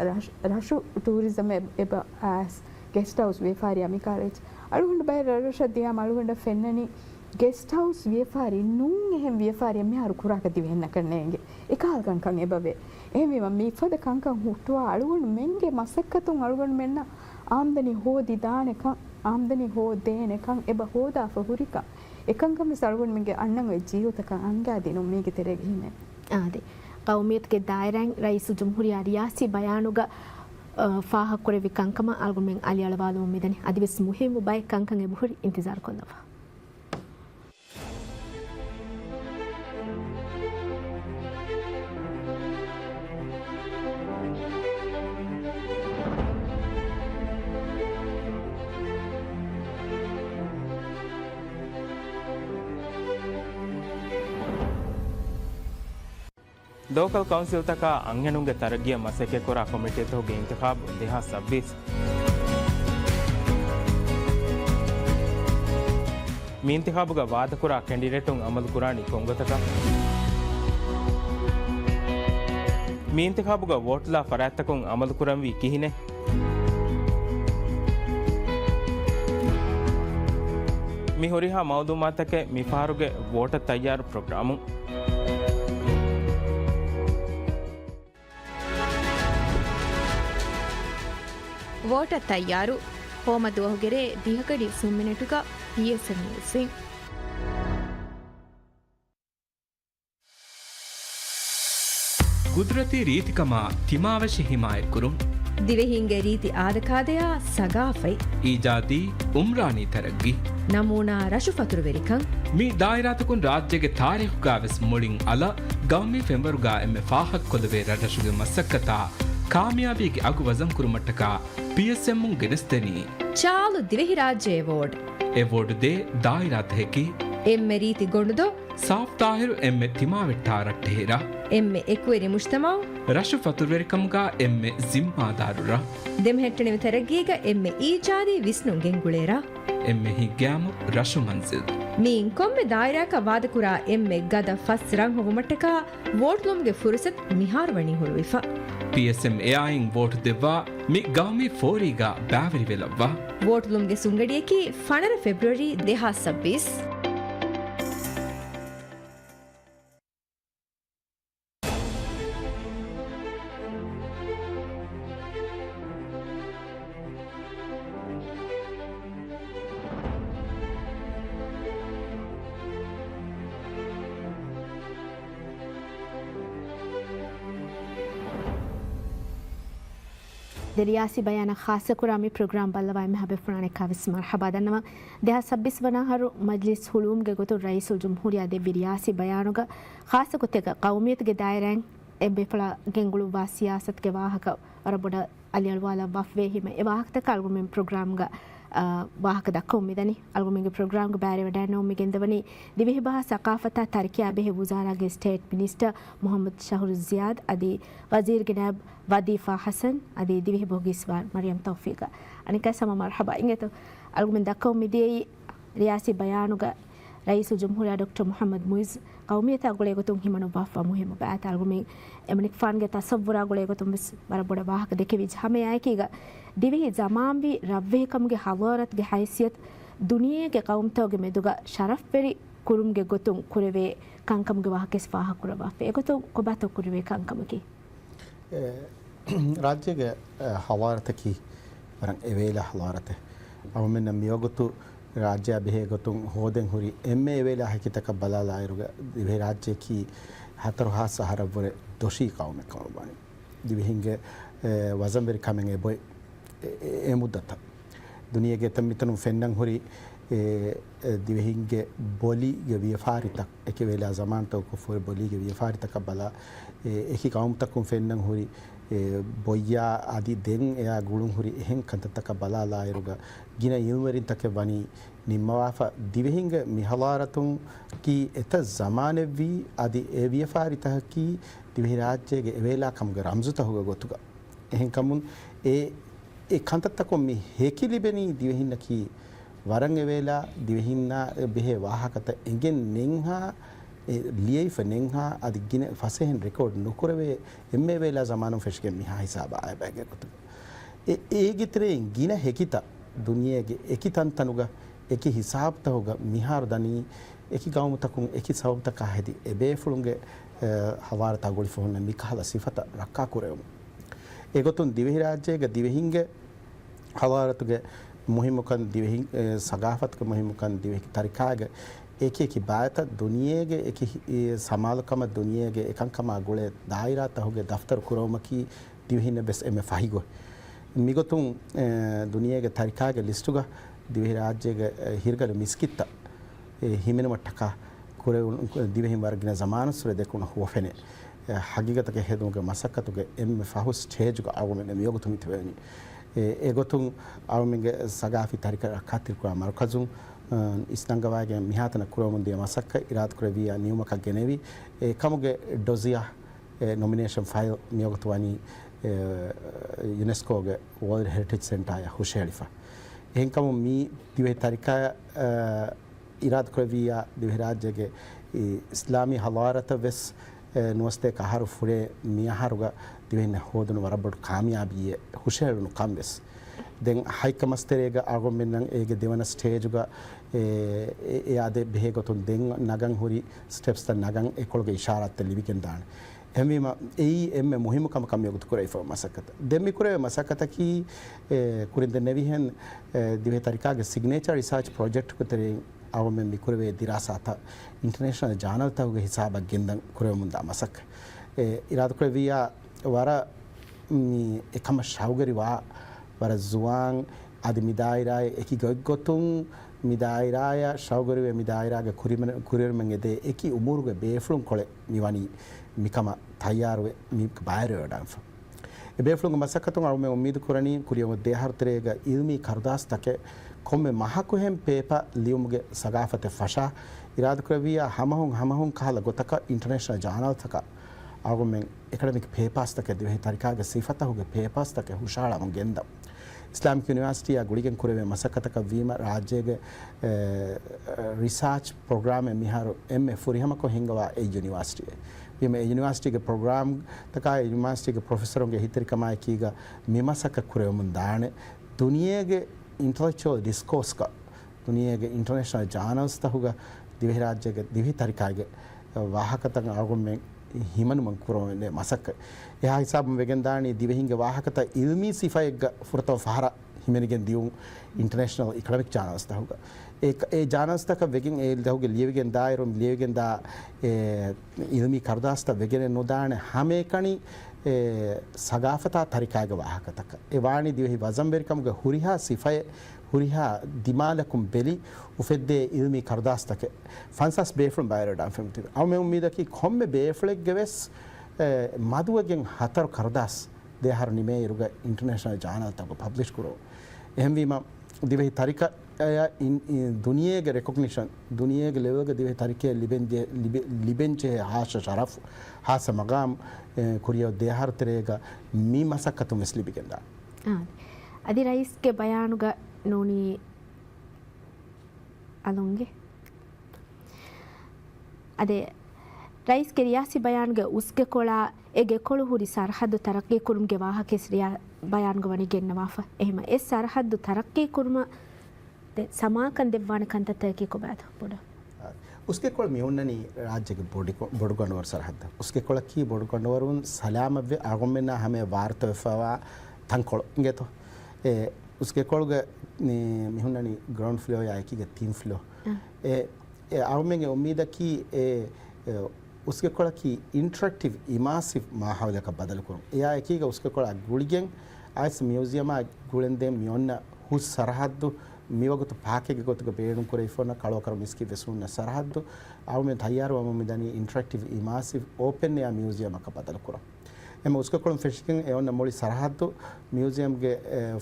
රෂු ටූරිසම් එබ ඇස් ගෙස්ට් හවුස් වේෆාරියා මිකාරෙච් අලුගොන් බය රරශතිය අලුගොන් ෆෙන්නනි ගෙස්ට් හවුස් වේෆාරි නුන් එහෙම වේෆාරිය මිහාරු කුරාක දිවෙන්න කරන්නේගේ ඒකාල් කංකං එබවේ එහෙම මේ ෆද කංකං හුට්ටුවා අලුගොන් මෙන්ගේ මසක්කතුන් අලුගොන් මෙන්න ආම්දනි හෝදි දානකං ආම්දනි හෝදේනකං එබ හෝදා ෆහුරික එකංගම සල්ගොන් මෙන්ගේ අන්නං වේ ජීවිතකං අංගා දිනු මේකේ තෙරෙගේ හිමේ ආදි කෞමියත්ගේ දායරන් රයිසු ජම්හුරියා රියාසි බයානුග ෆාහක් කොරේ විකංකම අල්ගොන් මෙන් අලියලවාලු මෙදනි අදිවස් මුහිමු බයි කංකං එබුහුරි ඉන්තිසාර කොල්ලවා लोकल काउंसिल तक अंगनुंगे तरगिया मसके कोरा कमेटी तो गे इंतखाब 2026 मी इंतखाबुग वाद कोरा कैंडिडेटुं अमल कुरानी कोंगतक मी इंतखाबुग वोटला फरातकुं अमल कुरंवी किहिने मी होरिहा मौदूमातके मिफारुगे वोट तैयार प्रोग्रामु ವೋಟ ತಯ್ಯಾರು ಹೋಮ ದೋಹಗೆರೆ ದಿಹಕಡಿ ಸುಮ್ಮಿನಟುಗ PSN ನ್ಯೂಸಿಂಗ್ ಗುಜರಾತಿ ರೀತಿಕಮ ತಿಮಾವಶಿ ಹಿಮಾಯತ್ ಕುರುಂ ದಿವೆಹಿಂಗೆ ರೀತಿ ಆದಕಾದಯ ಸಗಾಫೈ ಈ ಜಾತಿ ಉಮ್ರಾನಿ ತರಗ್ಗಿ ನಮೂನಾ ರಶುಫತುರುವೆರಿಕಂ ಮೀ ದಾಯಿರಾತಕುನ್ ರಾಜ್ಯಗೆ ತಾರೀಖುಗಾವೆಸ್ ಮುಳಿಂ ಅಲ ಗೌಮಿ ಫೆಂಬರುಗಾ ಎಮ್ಮೆ ಫಾಹಕ್ ಕೊಲುವೆ ರಡಶುಗೆ ಮಸಕ್ಕತಾ ಕಾಮಯಾಬಿಗೆ ಅಗು ವಜಂ ಕುರುಮಟ್ಟಕ PSM ಮುಂ ಗೆನಸ್ತನಿ ಚಾಲು ದಿವೆಹಿ ರಾಜ್ಯ ಎವೋರ್ಡ್ ಎವೋರ್ಡ್ ದೇ ದಾಯಿರಾತ ಹೆಕಿ ಎಮ್ಮೆ ರೀತಿ ಗೊಂಡುದೋ ಸಾಫ್ ತಾಹಿರು ಎಮ್ಮೆ ತಿಮಾವೆಟ್ಟಾರಟ್ಟೆ ಹೇರ ಎಮ್ಮೆ ಎಕ್ವೆರಿ ಮುಜ್ತಮಾವ್ ರಶು ಫತುರ್ವೆರಿಕಮ್ಗಾ ಎಮ್ಮೆ ಜಿಮ್ಮಾದಾರುರ ದೆಮ್ಹೆಟ್ಟಣಿವೆ ತೆರಗೀಗ ಎಮ್ಮೆ ಈಜಾದಿ ವಿಷ್ಣುಂಗೆಂ ಗುಳೇರ ಎಮ್ಮೆ ಹಿಗ್ಗ್ಯಾಮು ರಶು ಮನ್ಸಿಲ್ ಮೀನ್ ಕೊಮ್ಮೆ ದಾಯಿರಾಕ ವಾದಕುರ ಎಮ್ಮೆ ಗದ ಫಸ್ ರಂಗ್ ಹೋಗುಮಟ್ಟಕ ವೋಟ್ಲೊಮ್ಗೆ ಫುರುಸತ್ ಮಿಹಾರ್ವಣಿ ಹುಳುವಿಫ PSM එයායින් වෝට් දෙවා මි ගෞමි ෆෝරීගා බෑවරි වෙලව්වා ವೋಟ್ಲೊಮ್ಗೆ ಸುಂಗಡಿಯಕಿ ಫಣರ ಫೆಬ್ರವರಿ 2026 දෙරියාසි බයන ખાસ කුරාමි ප්‍රෝග්‍රෑම් බල්ලවයි මහබෙෆුනානේ කවිස් මර්හබා දන්නවා දෙහ සබ්බිස් වනහරු මජ්ලිස් හුලූම් ගේ ගොතු රයිසුල් ජුම්හූරියා දෙ විරියාසි බයානුග ખાસ කුතේක කෞමියත් ගේ දායරෙන් එබෙෆලා ගෙන්ගුළු වා සියාසත් ගේ වාහක අරබොඩ අලියල්වාලා වෆ්වේ හිම ඒ වාහකත කල්ගුමින් ප්‍රෝග්‍රෑම් ගා ವಾಹಕ ದಕ್ಕೊಮ್ಮಿದನಿ ಅಲ್ಗುಮಿಗೆ ಪ್ರೋಗ್ರಾಮ್ಗೆ ಬ್ಯಾರೆ ವಡಾನ ಒಮ್ಮಿಗೆಂದವನಿ ದಿವಿಹಿಬಾ ಸಕಾಫತ ತರ್ಕಿಯಾ ಬೆಹೆ ವಜಾರಾಗೆ ಸ್ಟೇಟ್ ಮಿನಿಸ್ಟರ್ ಮೊಹಮ್ಮದ್ ಶಹರು ಜಿಯಾದ್ ಅದಿ ವಜೀರ್ ಗಿನಾಬ್ ವದೀಫಾ ಹಸನ್ ಅದಿ ದಿವಿಹಿಬೋಗಿಸ್ವಾರ್ ಮರಿಯಂ ತೌಫೀಕ ಅನಿಕ ಸಮ ಮರ್ಹಬಾ ಇಂಗೆತು ಅಲ್ಗುಮಿನ್ ದಕ್ಕೊಮ್ಮಿದಿ ರಿಯಾಸಿ ಬಯಾನುಗ ರೈಸು ಜುಮ್ಹೂರಿಯಾ ಡಾಕ್ಟರ್ ಮೊಹಮ್ಮದ್ ಮುಯಿಜ್ ಕೌಮಿಯತ ಅಗುಳೆಗೊತುಂ ಹಿಮನು ಬಾಫಾ ಮುಹಿಮ ಬಾತ ಅಲ್ಗುಮಿನ್ ಎಮನಿಕ್ ಫಾನ್ಗೆ ತಸವ್ವುರ ಅಗುಳೆಗೊತುಂ ಬಿಸ್ ಬರಬೊಡ ವಾಹಕ ದೆಕೆ ವಿಜ್ ಹಮೆ ಆಯ್ಕೀಗ ದಿವಿಹಿ ಜಮಾಂಬಿ ರವ್ವೆಹಕಮ್ಗೆ ಹವಾರತ್ಗೆ ಹೈಸಿಯತ್ ದುನಿಯೆಗೆ ಕೌಮ್ತೋಗೆ ಮೆದುಗ ಶರಫ್ ಪೆರಿ ಕುರುಮ್ಗೆ ಗೊತುಂ ಕುರೆವೆ ಕಂಕಮ್ಗೆ ವಾಹಕೆಸ್ ಫಾಹ ಕುರವಾ ಫೇಗೊತು ಕೊಬಾತೋ ಕುರೆವೆ ಕಂಕಮಕಿ ರಾಜ್ಯಗೆ ಹವಾರತಕಿ ವರಂ ಎವೇಲ ಹವಾರತೆ ಅವಮೆನ್ನ ಮಿಯೋಗೊತು ರಾಜ್ಯ ಬೆಹೆ ಗೊತುಂ ಹೋದೆಂ ಹುರಿ ಎಮ್ಮೆ ಎವೇಲ ಹಕಿತಕ ಬಲಾಲ ಇರುಗ ದಿವೆ ರಾಜ್ಯಕಿ ಹತರು ಹಾಸ ಹರವರೆ ದೋಷಿ ಕೌಮೆ ಕೌಬಾನಿ ದಿವಿಹಿಂಗೆ ವಜಂಬೆರಿ ಕಮೆಂಗೆ ಬೊಯ್ ඒ මුද්දත දුනියගේ තම්මිතනු ෆෙන්නන් හොරි දිවහින්ගේ බොලිගේ වියෆාරිතක් එක වෙලා සමාන්තව කොෆොර බොලිගේ වියෆාරිතක බලා එහි කවුම්තකුම් ෆෙන්නන් හොරි බොಯ್ಯಾ আদি දෙන් එයා ගුළුන් හොරි එහෙන් කන්තතක බලාලා අයරුග ගින ඉල්වරින් තක වනි නිම්මවාෆ දිවහින්ගේ මිහලාරතුන් කි එත zamanevi আদি ඒ වියෆාරිතහ කි දිවහි රාජ්‍යයේ එවේලා කම්ග රම්සුත හොග ගොතුග එහෙන් කමුන් ඒ කන්තත්තකො මේ හේකිලිබෙනී දිවහින්නකි වරං එවේලා දිවහින්නා බෙහෙ වාහකත එගෙන් නෙන්හා ලියයිෆ නෙන්හා අදි ගින ෆසෙන් රෙකෝඩ් නොකරවේ එම්මේ වේලා සමානම් ෆෙෂ්ගෙ මිහා හිසාබ ආය බෑගේ කොට ඒ ගිතරේ ගින හෙකිත දුනියගේ එකිතන්තනුග එකි හිසාබ්ත හොග මිහාර දනී එකි ගෞමතකුන් එකි සවබ්ත කහෙදි එබේ ෆුලුන්ගේ හවාරත ගොලි ෆොන්න මිකහල සිෆත රක්කා කරෙමු ඒගොතුන් දිවෙහි රාජ්‍යයේ දිවෙහින්ගේ හවාරතුගේ මුහිමුකන් දිවෙහි සගාෆත්ක මුහිමුකන් දිවෙහි තරිකාගේ ඒකේ බායත දුනියේගේ ඒකි සමාලකම දුනියේගේ එකංකම ගොලේ දායිරා තහුගේ දෆතර කුරෝමකි දිවෙහින බෙස් එමෙ ෆහිගෝ මිගොතුන් දුනියේගේ තරිකාගේ ලිස්ටුග දිවෙහි රාජ්‍යයේ හිර්ගල මිස්කිත්ත හිමෙන මට්ටක කුරේ දිවෙහි වර්ගින සමානසුර දෙකුණ හොෆෙනේ හගිගතක හෙදුගේ මසක්කතුගේ එම්මෙ ෆහුස් ස්ටේජ්ග ආවමෙන මියගොතුන් ඉතවෙනි ඒගොතුන් ආවමෙන්ගේ සගාෆි තරික රක්කාතිර කුරා මර්කසුන් ඉස්නංගවාගේ මිහාතන කුරමුන්දිය මසක්ක ඉරාත් කුරවියා නියමක ගෙනෙවි ඒ කමුගේ ඩොසියා නොමිනේෂන් ෆයිල් මියගොතුවනි යුනෙස්කෝගේ වර්ල්ඩ් හෙරිටේජ් සෙන්ටර් ය හුෂේලිෆා එහෙන් කමු මී දිවේ තරිකා ඉරාත් කුරවියා දිවේ රාජ්‍යගේ ඉස්ලාමී හලාරත වෙස් නුවස්තේ කහරු ෆුරේ මියහරුග දිවෙන්න හෝදන වරබඩ කාමියාබියේ හුෂේරුණු කම්බස් දැන් හයිකමස්තරේග ආගොම්බෙන්නම් ඒගේ දෙවන ස්ටේජ්ග ඒ ආදේ බෙහෙගොතුන් දෙන් නගන් හුරි ස්ටෙප්ස් ත නගන් ඒකොළගේ ඉෂාරත් ලිවිකෙන් දාන එම්වීම ඒ එම්මෙ මුහිමකම කමියගොතු කරේ ෆෝ මසකත දෙම්මි කරේ මසකත කි කුරින්ද නෙවිහෙන් දිවේ තරිකාගේ සිග්නේචර් රිසර්ච් ප්‍රොජෙක්ට් කුතරේ අවමෙන් මිකුරවේ දිරාසාත ඉන්ටර්නැෂනල් ජර්නල් තවගේ හිසාබක් ගෙන්දන් කුරේ මුන්දා මසක් ඉරාද කුරවියා වර එකම ශෞගරිවා වර ජුවාන් අදි මිදායිරාය එකි ගොතුන් මිදායිරාය ශෞගරිවේ මිදායිරාගේ කුරියර්මන්ගේ දේ එකි උමුරුගේ බේෆ්ලුම් කොලේ මිවනි මිකම තයාරුවේ මික බායරයඩන් එබේෆ්ලුම් මසකතුන් අවමෙ උම්මීද කුරණී කුරියම දේහර්තරේග ඉල්මි කරදාස් තකේ කොම්මෙ මහකුහෙන් පේපා ලියුමුගේ සගාෆත ෆෂා ඉරාද කුරවියා හමහුන් කහල ගොතක ඉන්ටර්නැෂනල් ජර්නල් තක ආගොමෙන් එකඩමික් පේපර්ස් තක දිවෙහි තරිකාගේ සිෆතහුගේ පේපර්ස් තක හුෂාලම ගෙන්ද ඉස්ලාමික් යුනිවර්සිටිය ගුලිගෙන් කුරවේ මසකතක වීම රාජ්‍යයේ රිසර්ච් ප්‍රෝග්‍රෑම් මිහාරු එම්එ ෆුරිහමක හිංගවා ඒ යුනිවර්සිටියේ වීම ඒ යුනිවර්සිටියේ ප්‍රෝග්‍රෑම් තක යුනිවර්සිටියේ ප්‍රොෆෙසරුන්ගේ හිතරිකමයි කීග මෙමසක කුරවමුන් දාන දුනියේගේ intellectual discourse ka duniyage international journals tahuga divehi rajyage divehi tarikage wahakatan argumen himanum kurone masak eha hisab vegendani divehinge wahakata ilmi sifayga furta fahara himenigen diun international economic journals tahuga ඒ ජානස්තක වෙගෙන් ඒ දහුගේ ලියවිගෙන් දායරුම් ලියවිගෙන් දා ඉල්මි කරදාස්ත වෙගෙන නොදාන හැම එකණි සගාෆතා තරිකාග වාහකතක ඒ වාණි දිවෙහි වසම්බෙරිකම්ගේ හුරිහා සිෆය හුරිහා දිමාලකුම් බෙලි උෆෙද්දේ ඉල්මි කරදාස්තක ෆන්සස් බේෆ්‍රම් බයරඩම් ෆෙම්ති අවමෙ උම්මීදකි කොම්මෙ බේෆ්ලෙක් ගෙවස් මදුවගෙන් හතර කරදාස් දෙහර නිමේ ඉරුග international journal තක පබ්ලිෂ් කරෝ එහෙම්වීම දිවෙහි තරික දුනියේගේ රෙකොග්නිෂන් දුනියේගේ ලෙවල්ගේ දිවෙහි තරිකේ ලිබෙන්චේ හාෂ ශරෆ් හාස මගාම් ಕುರಿಯೋ ದೇಹಾರ ತೆರೆಗ ಮೀ ಮಸಕ್ಕತ್ತು ಮಿಸ್ಲಿಬಿಗೆಂದ ಅದಿ ರೈಸ್ಗೆ ಬಯಾನುಗ ನೋನಿ ಅಲೊಂಗೆ ಅದೇ ರೈಸ್ಗೆ ರಿಯಾಸಿ ಬಯಾನ್ಗೆ ಉಸ್ಗೆ ಕೊಳ ಎಗೆ ಕೊಳು ಹುರಿ ಸರ್ಹದ್ದು ತರಕ್ಕೆ ಕುರುಮ್ಗೆ ವಾಹಕೆ ರಿಯಾ ಬಯಾನ್ಗೆ ವಣಿಗೆನ್ನವಾಫ ಎಹಿಮ ಎಸ್ ಸರ್ಹದ್ದು ತರಕ್ಕೆ ಕುರುಮ ಸಮಾಕನ್ ದೆವ್ವಾಣ ಕಂತತಕ್ಕೆ ಕೊಬಾದ ಪುಡ उसके कोल मिउन्ननी राज्य के बोडगंडवर सरहद उसके कोल की बोडगंडवरून सलामव्य आगमना हमें वार्ता फवा थंकोल इंगे तो उसके कोल मिउन्ननी ग्राउंड फ्लोर या की के 3 फ्लोर आगमेंगे उम्मीद की उसके कोल की इंटरेक्टिव इमर्सिव माहौल का बदल करो या की के उसके कोल गुड़ियन आइस म्यूजियम गुड़ेंदे मिउन्ना हु सरहद मीवगत पाके गोतुग बेणु कुरैफोन कळोकर मिस्की वेसुन सरहद आवमे तैयार वममिदनी इंटरेक्टिव इमर्सिव ओपन या म्यूजियम का बदल करो एम उसके कोल फिशिंग एवन मोली सरहद म्यूजियम के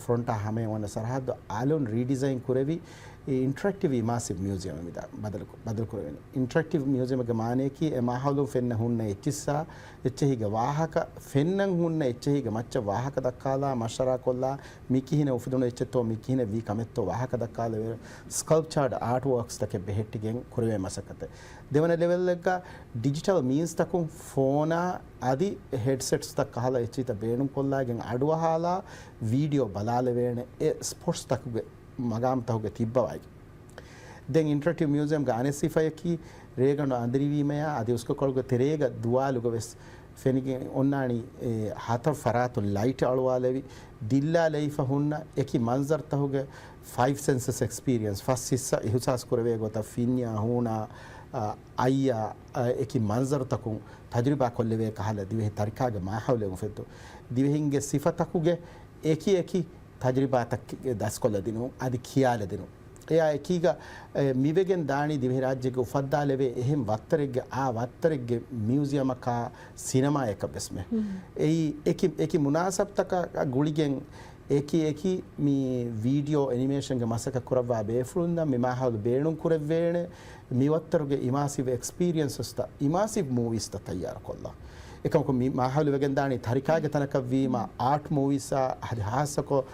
फ्रंट हमें वन सरहद आलोन रीडिजाइन कुरेवी इंटरेक्टिव इमर्सिव म्यूजियम मिदा बदल कुरेवी इंटरेक्टिव म्यूजियम के माने की ए माहौल फेन्न हुन्न एचिस्सा एಚ್ಚೆಹಿಗೆ ವಾಹಕ ಫೆನ್ನಂ ಹುನ್ನ ಎಚ್ಚೆಹಿಗೆ ಮಚ್ಚ ವಾಹಕ ದಕ್ಕಾಲ ಮಶರಾ ಕೊಲ್ಲ ಮಿಕಿಹಿನ ಉಫಿದುಣ ಎಚ್ಚೆತ್ತೋ ಮಿಕಿಹಿನ ವಿ ಕಮೆತ್ತೋ ವಾಹಕ ದಕ್ಕಾಲ ಸ್ಕಲ್ಪ್ಚರ್ಡ್ ಆರ್ಟ್ ವರ್ಕ್ಸ್ ತಕ್ಕೆ ಬೆಹೆಟ್ಟಿಗೆ ಕುರುವೆ ಮಸಕತೆ ದೇವನ ಲೆವೆಲ್ ಗ ಡಿಜಿಟಲ್ ಮೀನ್ಸ್ ತಕು ಫೋನ ಆದಿ ಹೆಡ್ಸೆಟ್ಸ್ ತಕ್ಕ ಹಾಲ ಎಚ್ಚಿತ ಬೇಣು ಕೊಲ್ಲಾಗೆ ಅಡುವಹಾಲ ವಿಡಿಯೋ ಬಲಾಲವೇಣೆ ಎ ಸ್ಪೋರ್ಟ್ಸ್ ತಕ್ಕೆ ಮಗಾಮ್ ತಹುಗೆ ತಿಬ್ಬವಾಗಿ ದೆನ್ ಇಂಟರೆಕ್ಟಿವ್ म्यूजियम गा अनेसिफाय की रेगण अंदरीवीमया आदि उसको कळग तेरेग दुआलुगवेस फेनिगे ओन्नाणी हातर फरात लाइट अळवालेवी दिल्ला लैफ हुन्न एकी मंजर तहुगे 5 सेंसेस एक्सपीरियंस फर्स्ट हिस्सा इहुसास करवे गोता फिन्या हुना आइया एकी मंजर तकु तजुर्बा कोल्लेवे कहला दिवे तरिकागे माहौले उफेतो दिवेहिंगे सिफतकुगे एकी तजुर्बा तक दस कोल्ले दिनु आदि खियाले दिनु එයා එකීග මිවෙගෙන් දානි දිවි රාජ්‍යගේ උපද්දාලෙවේ එහෙම් වත්තරෙක්ගේ වත්තරෙක්ගේ මියුසියම කා සිනමා එක බෙස්මේ එයි මුනාසබ්තක ගුලිගෙන් ඒකි මී වීඩියෝ ඇනිමේෂන්ගේ මසක කරවා බේෆුරුන්ද මෙමහල් බේණුම් කුරෙවේන මිවත්තරුගේ ඉමාසිව් එක්ස්පීරියන්සස් ත ඉමාසිව් ಮೂವೀಸ್ ತ ತಯಾರ ಕೊಲ್ಲ එකමක මහල් වෙගෙන් දානි තරිකාගේ තනක වීම ආර්ට් ಮೂವೀසා හරිහාසකෝ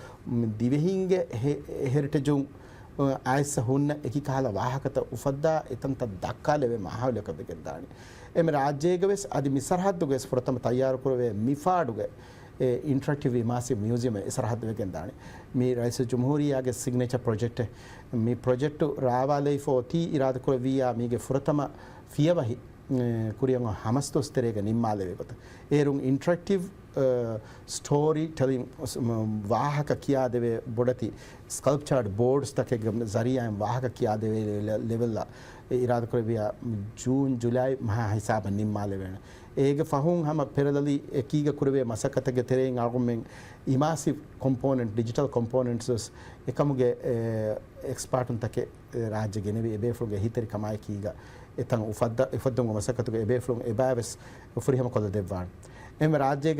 දිවෙහින්ගේ හෙරිටේජුන් आयस हुन्न एकी काला वाहकत उफद्दा इतंत दक्कालेवे माहौलक बेगदानी एम राज्यगवेस आदि मिसरहद्दुगे प्रथम तैयार कुरवे मिफाडुगे इंटरेक्टिव इमर्सिव म्यूजियम इसरहद्द बेगदानी मी रईस जमहूरियागे सिग्नेचर प्रोजेक्ट मी प्रोजेक्ट रावाले फोती इराद कुरविया मीगे प्रथम फियवहि कुरियंग हमस्तोस्तरेगे निम्मालेवे गोत एरुं इंटरेक्टिव स्टोरी टेलिंग वाहक किया देवे बोडती स्कल्पचर्ड बोर्ड्स तक जरिया वाहक किया देवे लेवल इराद करबिया जून जुलाई महा हिसाब निम्मालेवेण एगे फहुं हम पेरदली एकीगे कुरवे मसकतगे तेरेंग आगुमें इमर्सिव कंपोनेंट डिजिटल कंपोनेंट्स एकमुगे एक्सपर्ट तक राज्य गेनेवे एबेफ्लुगे हितरि कमाई कीगा एतं उफद्दंग मसकतगे एबेफ्लुग एबावेस उफरिहम कोद देवान एम राज्य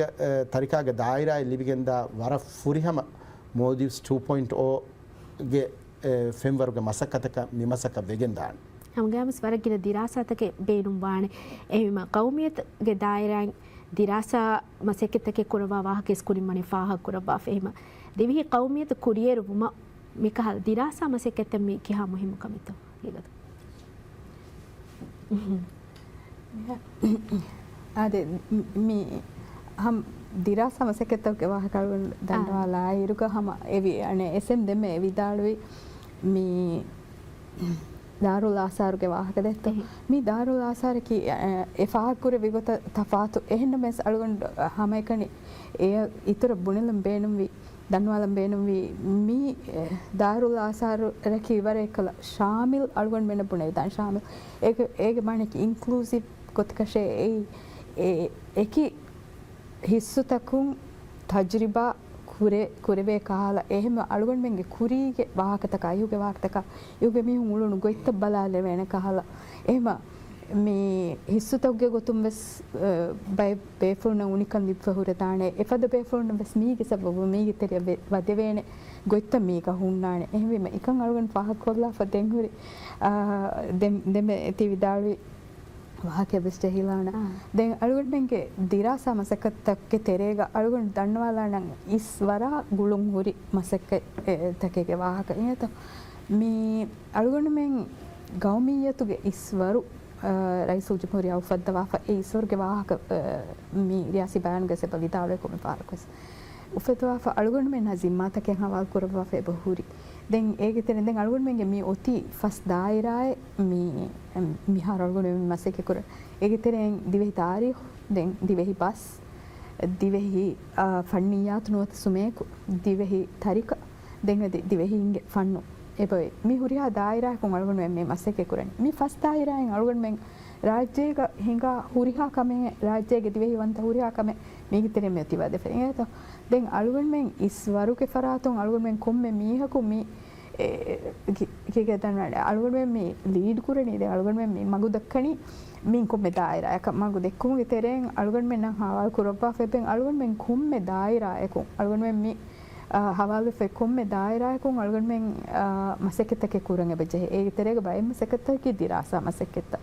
तरीका दायरा लिबिगेंदा वर फुरिहम मोदिव्स 2.0 गे फ्रेमवर्क मसकतक मिमसक वेगेंदान हमगाम स्वरगिन दिरासातके बेनुम वाणे एहिम कौमियत गे दायरा दिरासा मसकतके कुरवा वाहके स्कुलिन मने फाह कुरवा फेहिम दिविहि कौमियत कुरियेर वुम मिकह दिरासा मसकत मि किहा मुहिम कमितो हेगद अदे मी हम दिरासा मसकेतो के वाह काळुन दंडवाला इरुक हम एवि अने एसएम देमे विदाळुई मी दारुल आसार के वाह कदेतो मी दारुल आसार की एफा कुरे विगत तफातु එහෙන්න මෙස් අලුගන් හැම එකනි එය ඊතර බුණලම් බේනම් වි දන්වාලම් බේනුවී මී දාරුල් ආසාර රැකි ඉවර කළ ශාමිල් අල්ගොන් වෙන පුනේ දැන් ශාමිල් ඒක මානෙක ඉන්ක්ලූසිව් කොතකෂේ ඒකි හිස්සුතකුන් තජරිබා කුරවේ කාලා එහෙම අලුගොන් මෙන්ගේ කුරීගේ වාහකතක අයුගේ වාහකතක යුගේ මිහුන් උළුණු ගොයිත්ත බලාලේ වෙන කහලා එහෙම මේ හිස්සුතක්ගේ ගොතුම් වෙස් බයි බේෆුන උනිකන් දිප්පහුර තානේ එපද බේෆුන වෙස් මීගේ සබව මීගේ තෙරිය වදවේනේ ගොයිත්ත මීක හුන්නානේ එහෙම එකන් අලුගොන් පහක් කොල්ලා ෆදෙන් හුරි දෙම ති විදාලි වහකේ බෙස්ටහිලාන දැන් අලුගොන් මෙන්ගේ දිරාසා මසකත්තක්ගේ තෙරේග අලුගොන් දන්නවාලා නම් ඉස්වරා ගුළුම් හුරි මසක තකේගේ වාහක එනත මේ අලුගොන් මෙන් ගෞමීයතුගේ ඉස්වරු රයිසුල් ජුම්හුරියා උෆද්දවාෆ ඒ ඉස්වරුගේ වාහක මේ රියාසි බයන්ගේ සෙබ විදාලේ කොම පාරකස් උෆද්දවාෆ අලුගොන් මෙන් හසිම්මාතකේ හවල් කරවවා ෆෙබහුරි දැන් ඒකේ තෙන් දැන් අලුගොන් මෙන්ගේ මේ ඔති ෆස් දායිරාය මේ මිහාර අලුගොන් මෙන් මසකේ කර ඒකේ තෙන් දිවෙහි තාරීඛ දැන් දිවෙහි බස් දිවෙහි ෆන්නියාත් නොත සුමේකු දිවෙහි තරික දැන් දිවෙහි ඉංගේ ෆන්නු එබයි මේ හුරියා දායිරා කොන් අලුගොන් මෙන් මේ මසකේ කරන්නේ මේ ෆස් දායිරායෙන් අලුගොන් මෙන් රාජ්‍යයක හිඟා හුරියා කමෙන් රාජ්‍යයේ දිවෙහි වන්ත හුරියා කමෙන් මේකේ තෙන් මේ තිබද ෆෙන් දැන් අලුගොන් මෙන් ඉස්වරුගේ ෆරාතුන් අලුගොන් මෙන් කොම්මේ මීහකු මේ කිකතන අලුගොන් මෙන් මේ ලීඩ් කුරණී දැන් අලුගොන් මෙන් මේ මගු දක්කණි මින් කොම්මේ දායිරා එක මගු දෙක්කුගේ තෙරෙන් අලුගොන් මෙන් නම් හවල් කුරප්පා ෆෙපෙන් අලුගොන් මෙන් කොම්මේ දායිරා එකු අලුගොන් මෙන් මේ හවල් ෆෙ කොම්මේ දායිරා එකු අලුගොන් මෙන් මසකෙතකේ කුරන් එබජේ ඒ තෙරේක බයිම් මසකෙතකේ දිරාසා මසකෙත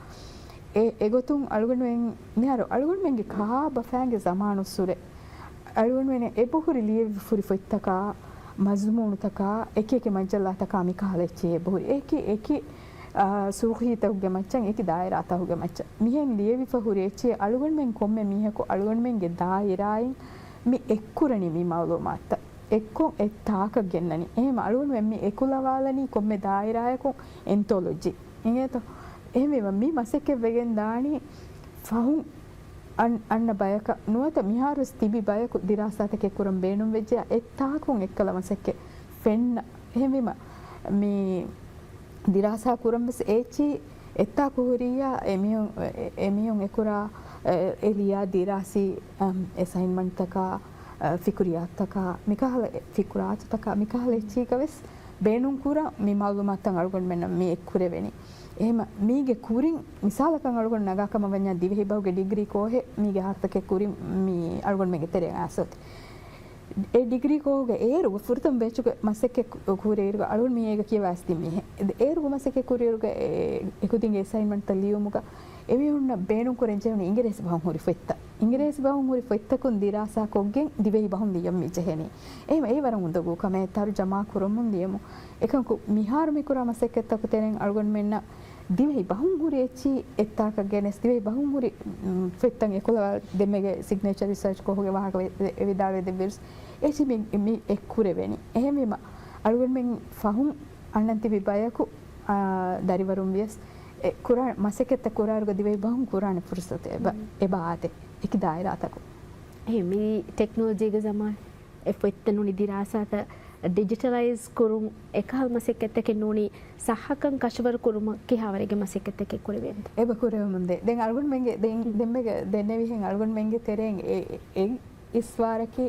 එගොතුන් අලුගොන් මෙන් නිහාර අලුගොන් මෙන්ගේ කා බෆෑන්ගේ සමානුස්සුරේ අලුගොන් මෙන් එබහුරි ලියවි ෆුරි ෆොත්තකා මස්මුණුතකා එක මජල්ලාතකා මිකාලෙච්චේ බහුරි එක සූඛීතුගේ මච්චන් එක දායරාතහුගේ මච්ච මිහෙන් ලියවි ෆහුරි එච්චේ අලුගොන් මෙන් කොම්මේ මිහෙකු අලුගොන් මෙන්ගේ දායරායින් මි එක්කුරණි මි මවලුමාත්ත එක්කො එක්තාක ගෙන්නනි එහෙම අලුගොන් මෙන් මි එකුලවාලනි කොම්මේ දායරායකු එන්තොලොජි ඉංගේත එහෙම මි මසෙක්කේ වෙගෙන් දානි ෆහුන් අන්න බයක නුවත මිහාරුස් තිබි බයක දිරාසතකේ කුරම් බේනුම් වෙජ්ජ එත්තාකුන් එක්කල මසෙක්කේ ෆෙන්න එහෙමම මේ දිරාසා කුරම්බස් ඒචි එත්තා කුහුරියා එමියුන් එකුරා එලියා දිරාසි අසයින්මන්ට් තක ෆිකුරියාත් තක මිකහල ෆිකුරාත් තක මිකහල එච්චිකවස් බේනුම් කුරා මේ මාලුමාත්තන් අලුගොන් මෙන්න මේ එක්කුරේ වෙනි එහෙම මීගේ කුරින් මිසාලකන් අලුගොන් නගාකම වඤ්ඤා දිවෙහි බහුගේ ඩිග්‍රී කෝහෙ මීගේ හර්තකේ කුරින් මී අලුගොන් මේගේ තෙරේ ආසොත් ඒ ඩිග්‍රී කෝගේ ඒරුග ෆුර්තම් බෙචුගේ මසෙක්කේ කුරේරුග අලුගොන් මීයේක කියවාස්ති මී ඒරුග මසෙක්කේ කුරේරුග එකුදින්ගේ අසයින්මන්ට් ලියුමුග එමිහුන්න බේනුම් කුරෙන් ජෙවන ඉංග්‍රීසි බහුන් හොරි ෆෙත්ත ඉංග්‍රීසි බහුන් හොරි ෆෙත්තකුන් දිරාසා කොග්ගෙන් දිවෙහි බහුන් දියම් මී ජෙහෙනි එහෙම ඒ වරන් උඳගු කමේ තරු ජමා කුරමුන් දියමු එකන්කු මිහාර මිකුරා මසෙක්කෙත්තක තෙරෙන් අලුගොන් මෙන්න දිවෙහි බහුන් හුරි එච්චි එත්තාක ගෙනස් දිවෙහි බහුන් හුරි ෆෙත්තන් එකොල දෙමගේ සිග්නේචර් රිසර්ච් කොහොගේ වාහක එවිදාලේ දෙවිස් එච්චි මි එක්කුරේ වෙනි එහෙමම අලුගොන් මෙන් ෆහුන් අන්නන්ති විබයකු දරිවරුම් වියස් කුරාන මසෙකෙත්ත කුරාරුග දිවෙහි බහුන් කුරාන ෆුර්සත එබාතේ එකි දායරාතකු එහෙමි ටෙක්නොලොජිගේ zaman එෆෙත්තනු නිදිරාසත ಡಿಜಿಟಲೈಸ್ ಕುರುಂ ಎಕಾಲ್ ಮಸೆಕೆತ್ತಕ್ಕೆ ನೋನಿ ಸಹಕಂ ಕಶವರ ಕುರುಮ ಕಿಹಾವರಿಗೆ ಮಸೆಕೆತ್ತಕ್ಕೆ ಕುರಿವೆಂತ ಎಬ ಕುರೆವ ಮುಂದೆ ದೆನ್ ಅಲ್ಗೊಂಡ್ ಮೆಂಗೆ ದೆಮ್ಮೆಗೆ ದೆನ್ನೆವಿ ಹೆಂಗ್ ಅಲ್ಗೊಂಡ್ ಮೆಂಗೆ ತೆರೆಂಗ್ ಎ ಇಸ್ವಾರಕಿ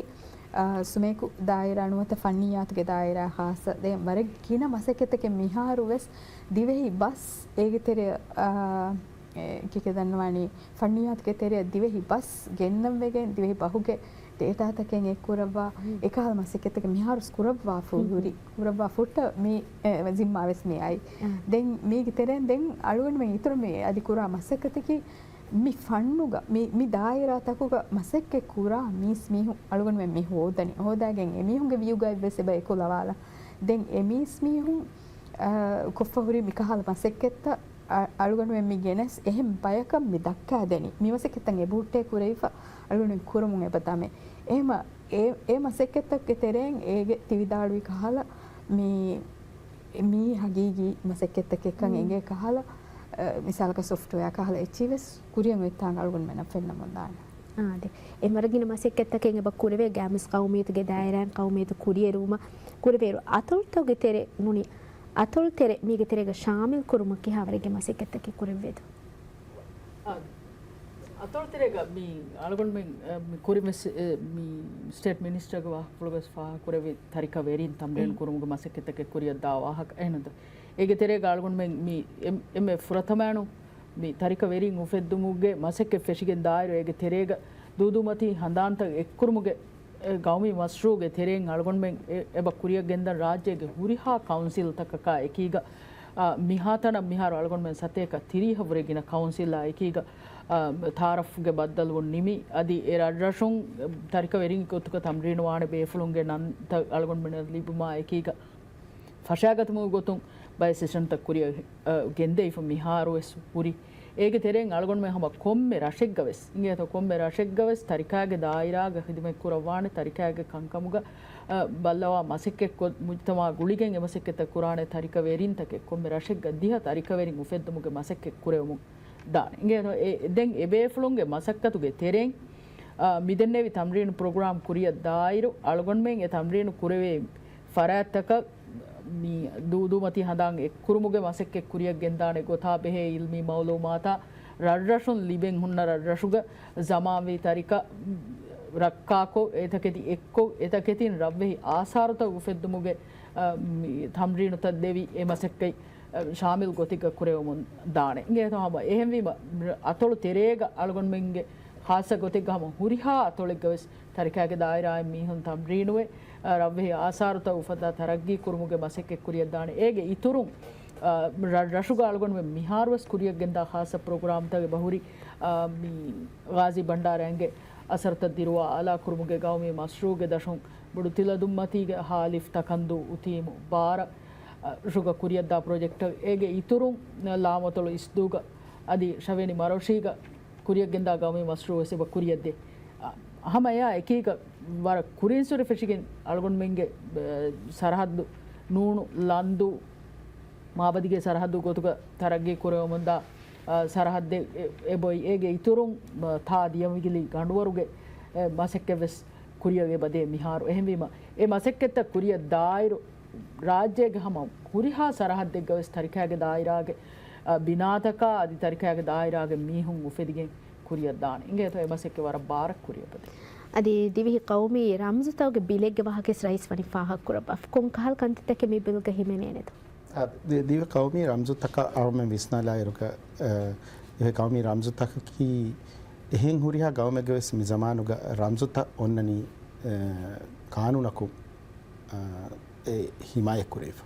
ಸುಮೇಕು ದಾಯಿರ ಅನುವತ ಫನ್ನಿಯಾತ್ಗೆ ದಾಯಿರ ಹಾಸ ದೆ ವರೆಗ್ ಕಿನ ಮಸೆಕೆತ್ತಕ್ಕೆ ಮಿಹಾರು ವೆಸ್ ದಿವೆಹಿ ಬಸ್ ಏಗೆ ತೆರೆ ಕಿಕೆ ದನ್ನವಾಣಿ ಫನ್ನಿಯಾತ್ಗೆ ತೆರೆ ದಿವೆಹಿ ಬಸ್ ಗೆನ್ನಂವೆಗೆ ದಿವೆಹಿ ಬಹುಗೆ ඒතාතකෙන් එක්කුරවා එකහල් මසෙකෙතක මිහාරුස් කුරවා ෆුහුරි කුරවා ෆුට මේ වසිම්මාවෙස් මේ අයි දැන් මේක තෙරෙන් දැන් අලුවන් මේ ඉතුරු මේ අදි කුරා මසෙකතකි මි ෆන්නුග මි දායරාතකුග මසෙක්කේ කුරා මිස් මිහු අලුවන් මේ මි හොදනි හොදාගෙන් එමිහුගේ වියුගයි වෙසෙබ එකොලවාලා දැන් එමිස් මිහු කොෆහුරි මිකහල් මසෙක්කෙත්ත අලුවන් මේ මි ගෙනස් එහෙම් බයක මි දක්කා දෙනි මිවසෙකෙතන් එබුට්ටේ කුරේෆා අලුවන් කුරමුන් එපතමේ එහෙම ඒ මසෙක්කෙත්තක් තෙරෙන් ඒගේ තිවිදාළුයි කහලා මේ හගීගී මසෙක්කෙත්තක් එක්කන් එගේ කහලා මිසාලක සොෆ්ට්වෙයාර් කහලා එචිවස් කුරියන් වෙත්තාන් අලුවන් මෙන්න ෆෙන්න මොන්දාන ආද එමරගින මසෙක්කත්තකෙන් එබ කුරවේ ගෑමස් කවුමීතුගේ දායරයන් කවුමීතු කුරියරුම කුරවේරු අතොල්තවගේ තෙරේ නුනි අතොල් තෙරේ මීගේ තෙරේග ශාමිල් කුරුමකි හවරගේ මසෙක්කත්තකේ කුරවේද අතොල් තෙරේග මී අලගොන් මෙන් කුරිමස් මී ස්ටේට් මිනිස්ටර්ග වා පුලගස් ෆා කුරවේ තරික වේරින් තම්රෙන් කුරුමුග මසෙක්කත්තකේ කුරිය දාවාහක එනද ඒගේ තෙරේග අලගොන් මෙන් මී එමෙ ෆුරතමෑනු මේ තරික වෙරින් උෆෙද්දුමුගේ මසෙක්කේ ෆෙෂිගෙන් දායර ඒගේ තෙරේග දූදුමති හඳාන්ත එක්කුරුමුගේ ගෞමි මස්රූගේ තෙරෙන් අලගොන් මෙන් එබ කුරිය ගෙන්ද රාජ්‍යගේ හුරිහා කවුන්සිල් තකක එකීග මිහාතන මිහාර අලගොන් මෙන් සතේක තිරීහ වරගින කවුන්සිල්ලා එකීග තාරෆ්ගේ බද්දල් වොන් නිමි අදි ඒ රජරෂුන් තරික වෙරින් කොතුක තම්රීන වාණ බේෆුලුන්ගේ නන්ත අලගොන් මෙන් ලිබුමා එකීග ෆෂාගතමු ගොතුන් බයි සෙෂන් තක් කුරිය ගෙන්දේ ඉෆ මිහාරු එස් පුරි ඒගේ තෙරෙන් අලගොන් මෙ හම කොම්මේ රෂෙක්ගවෙස් ඉංගේ තෝ කොම්මේ රෂෙක්ගවෙස් තරිකාගේ දායිරාගේ හිදමෙ කුරවානේ තරිකාගේ කංකමුග බල්ලවා මසෙක්කෙක් මුජ්තමා ගුලිගෙන් එමසෙක්කෙත කුරානේ තරික වෙරින් තකේ කොම්මේ රෂෙක්ග දිහ තරික වෙරින් උෆෙද්දමුගේ මසෙක්කෙක් කුරෙවමු දාන ඉංගේ තෝ ඒ දෙන් එබේෆලුන්ගේ මසක්කතුගේ තෙරෙන් මිදෙන්නේවි තම්රීන ප්‍රෝග්‍රෑම් කුරිය දායිරු අලගොන් මෙන් ඒ තම්රීන කුරවේ ෆරාත්තක මේ දූදුමති හඳන් එක්කුරුමුගේ මසෙක්කෙක් කුරියක් ගෙන්දානේ ගොතා බෙහෙ ඉල්මි මවුලෝ මාතා රඩරෂුන් ලිබෙන් හුන්න රඩරෂුග ජමාවී තරික රක්කාකෝ ඒතකෙති එක්කෝ ඒතකෙතින් රබ්වෙහි ආසාරත උෆෙද්දුමුගේ තම්රීනුත දෙවි ඒ මසෙක්කයි ශාමිල් ගොතික කුරෙවමුන් දානේ ඉංගේ තහම එහෙම්වීම අතොළු තෙරේග අලගොන් මෙන්ගේ හාස ගොතික ගම හුරිහා අතොළෙක් ගවස් තරිකාගේ දායරාය මීහුන් තම්රීනුවේ රබ්වෙහි ආසාරත උෆදා තරග්ගී කුරුමුගේ මසෙක්කෙක් කුරියක් දානේ ඒගේ ඉතුරුන් රෂුගාලගොන් මෙ මිහාරවස් කුරියක් ගෙන්දා ખાસ ප්‍රෝග්‍රෑම් තගේ බහුරි මී ගාසි බණ්ඩාරයන්ගේ අසරත දිරුවා අලා කුරුමුගේ ගාමේ මස්රූගේ දශුන් බුදු තිල දුම්මතිගේ හාලිෆ් තකන්දු උතීමු බාර රුග කුරියක් දා ප්‍රොජෙක්ට් ඒගේ ඉතුරුන් ලාමතොල ඉස්දුග අදි ශවෙනි මරෝෂීග කුරියක් ගෙන්දා ගාමේ මස්රූ එසෙබ කුරියක් දෙ අහම යා එකීක වර කුරින්සුර ෆෙෂිගෙන් අලගොන් මෙන්ගේ සරහද්දු නූණු ලන්දු මාබදිගේ සරහද්දු ගොතුක තරග්ගේ කුරවමුන්දා සරහද්දේ එබොයි ඒගේ ඉතුරුන් තා දියමිගිලි ගඬුවරුගේ මසෙක්කෙවස් කුරියගේ බදේ මිහාරු එහෙම්වීම ඒ මසෙක්කෙත්ත කුරිය දායිරු රාජ්‍යයේ හම කුරිහා සරහද්දේ ගවස් තරිකාගේ දායිරාගේ බිනාතකා අදි තරිකාගේ දායිරාගේ මීහුන් උෆෙදිගෙන් කුරිය දාන ඉංගේ තෝ එමසෙක්කේ වර බාරක් කුරියපදේ අදි දිවිහි කෞමි රම්සුතවගේ බිලෙග්ගේ වහකෙස් රයිස් වනි ෆාහක් කුරබ කොන් කහල් කන්තිතක මේ බිල්ග හිමනේ නේද දිව කෞමි රම්සුතක අරම විස්නාලා ඉරුක ඒ කෞමි රම්සුතක කි එහෙන් හුරිහා ගවමගවස් මි zamanuga රම්සුත ඔන්නනි කානුනකු ඒ හිමාය කුරේෆ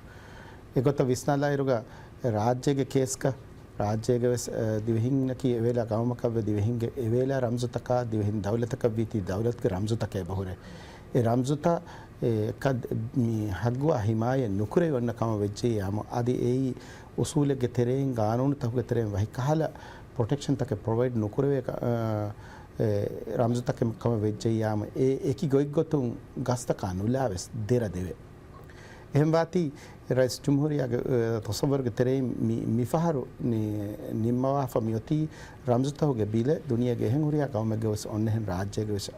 ඒගොත විස්නාලා ඉරුක රාජ්‍යගේ කේස්ක ರಾಜ್ಯಗೆ ದಿವಹಿಂಗ್ನಕಿ ಎವೇಲ ಗವಮಕವ್ಯ ದಿವಹಿಂಗೆ ಎವೇಲ ರಮ್ಜುತಕ ದಿವಹಿಂ ದೌಲತಕ ವೀತಿ ದೌಲತ್ಗೆ ರಮ್ಜುತಕೆ ಬಹುರೆ ಎ ರಮ್ಜುತ ಕದ್ ಮಿ ಹಗ್ವ ಹಿಮಾಯ ನುಕುರೆ ವನ್ನ ಕಮ ವೆಜ್ಜೆ ಯಾಮ ಆದಿ ಏಯಿ ಉಸೂಲೆಗೆ ತೆರೆಂ ಕಾನೂನು ತಹುಗೆ ತೆರೆಂ ವಹಿ ಕಹಲ ಪ್ರೊಟೆಕ್ಷನ್ ತಕೆ ಪ್ರೊವೈಡ್ ನುಕುರೆ ರಮ್ಜುತಕೆ ಕಮ ವೆಜ್ಜೆ ಯಾಮ ಎ ಏಕಿ ಗೊಯ್ಗೊತ್ತು ಗಸ್ತ ಕಾನುಲಾವೆಸ್ ದೇರ ದೇವೆ එහෙමවාති රයිස් ජුම්හුරියාගේ තොසවර්ග තෙරේ මිෆහරු නිම්මවා ෆමියති රම්සුතහුගේ බිල දුනියගේ එහෙන් හුරියා කවමගේ වස් ඔන්නෙන් රාජ්‍යගේ වස්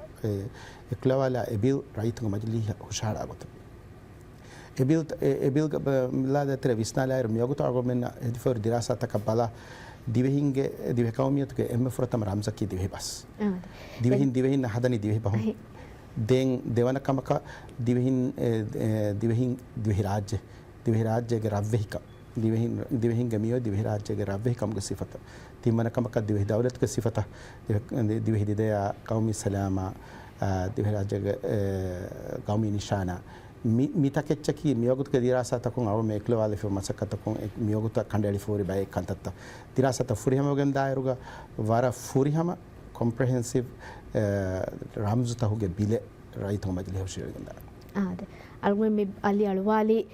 එක්ලවාලා එබිල් රයිතුග මජලි හුෂාරාගත එබිල් මිලාද තෙර විස්නාලායර මියගත අගොමෙන් එදිෆර් දිරාසතක බලා දිවහින්ගේ දිව කවමියතුගේ එම්ම ෆරතම රම්සකි දිවහි බස් දිවහින් හදනි දිවහි බහු දෙන් දෙවන කමක දිවහි රාජ්‍යගේ රව්වෙහික දිවහින් ගමියෝ දිවහි රාජ්‍යගේ රව්වෙහිකම්ගේ සිෆත තිම්මන කමක දිවහි දවලත්ගේ සිෆත දිවහි දිදයා කවමි සලාමා දිවහි රාජ්‍යගේ කවමි නිශානා මිතකෙච්චකි මියගුත්ක දිරාසතකුන් අව මේක්ලවාල ෆිර මසකතකුන් මියගුත කණ්ඩායලි ෆෝරි බයි කන්තත්ත දිරාසත ෆුරිහමගෙන් දායරුග වර ෆුරිහම comprehensive රම්සුතහුගේ බිල රයිතුග මජලි හුෂාරගෙන් දා ආද අල්ගොමි අලි අලවාලි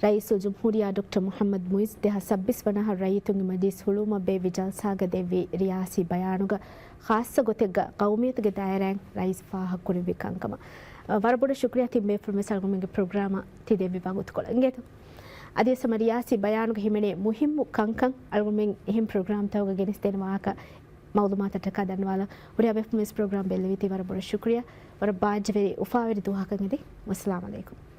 ರೈಸು ಜುಮ್ಹೂರಿಯಾ ಡಾಕ್ಟರ್ ಮೊಹಮ್ಮದ್ ಮುಯಿಸ್ ದೇಹ 26 ವನಹ ರೈತುಂಗಿ ಮಜೀಸ್ ಹುಳುಮ ಬೇ ವಿಜಲ್ಸಾಗ ದೇವಿ ರಿಯಾಸಿ ಬಯಾನುಗ ಖಾಸ ಗೊತೆಗ್ಗ ಕೌಮಿಯತ್ಗೆ ದಾಯರಾಂಗ್ ರೈಸ್ ಫಾಹ ಕುರಿವಿ ಕಂಕಮ ವರಬುಡ ಶುಕ್ರಿಯಾ ತಿಮ್ಮೆ ಪ್ರೊಫೆಸರ್ ಗುಮಿಗೆ ಪ್ರೋಗ್ರಾಮ ತಿದೆ ವಿಭಾಗುತ್ಕೊಳ ಇಂಗೇತು ಅದೇ ಸಮ ರಿಯಾಸಿ ಬಯಾನುಗ ಹಿಮೆನೆ ಮುಹಿಮ್ಮು ಕಂಕಂ ಅಲ್ಗುಮಿಂಗ್ ಎಹಿಂ ಪ್ರೋಗ್ರಾಮ್ ತವಗ ಗೆನಿಸ್ತೇನ ವಾಕ मालूमात कदन वाला और अब इस प्रोग्राम बेलवीती वर बड़ा शुक्रिया वर बाज वेरी उफा वेरी दुआ कंगे अस्सलाम वालेकुम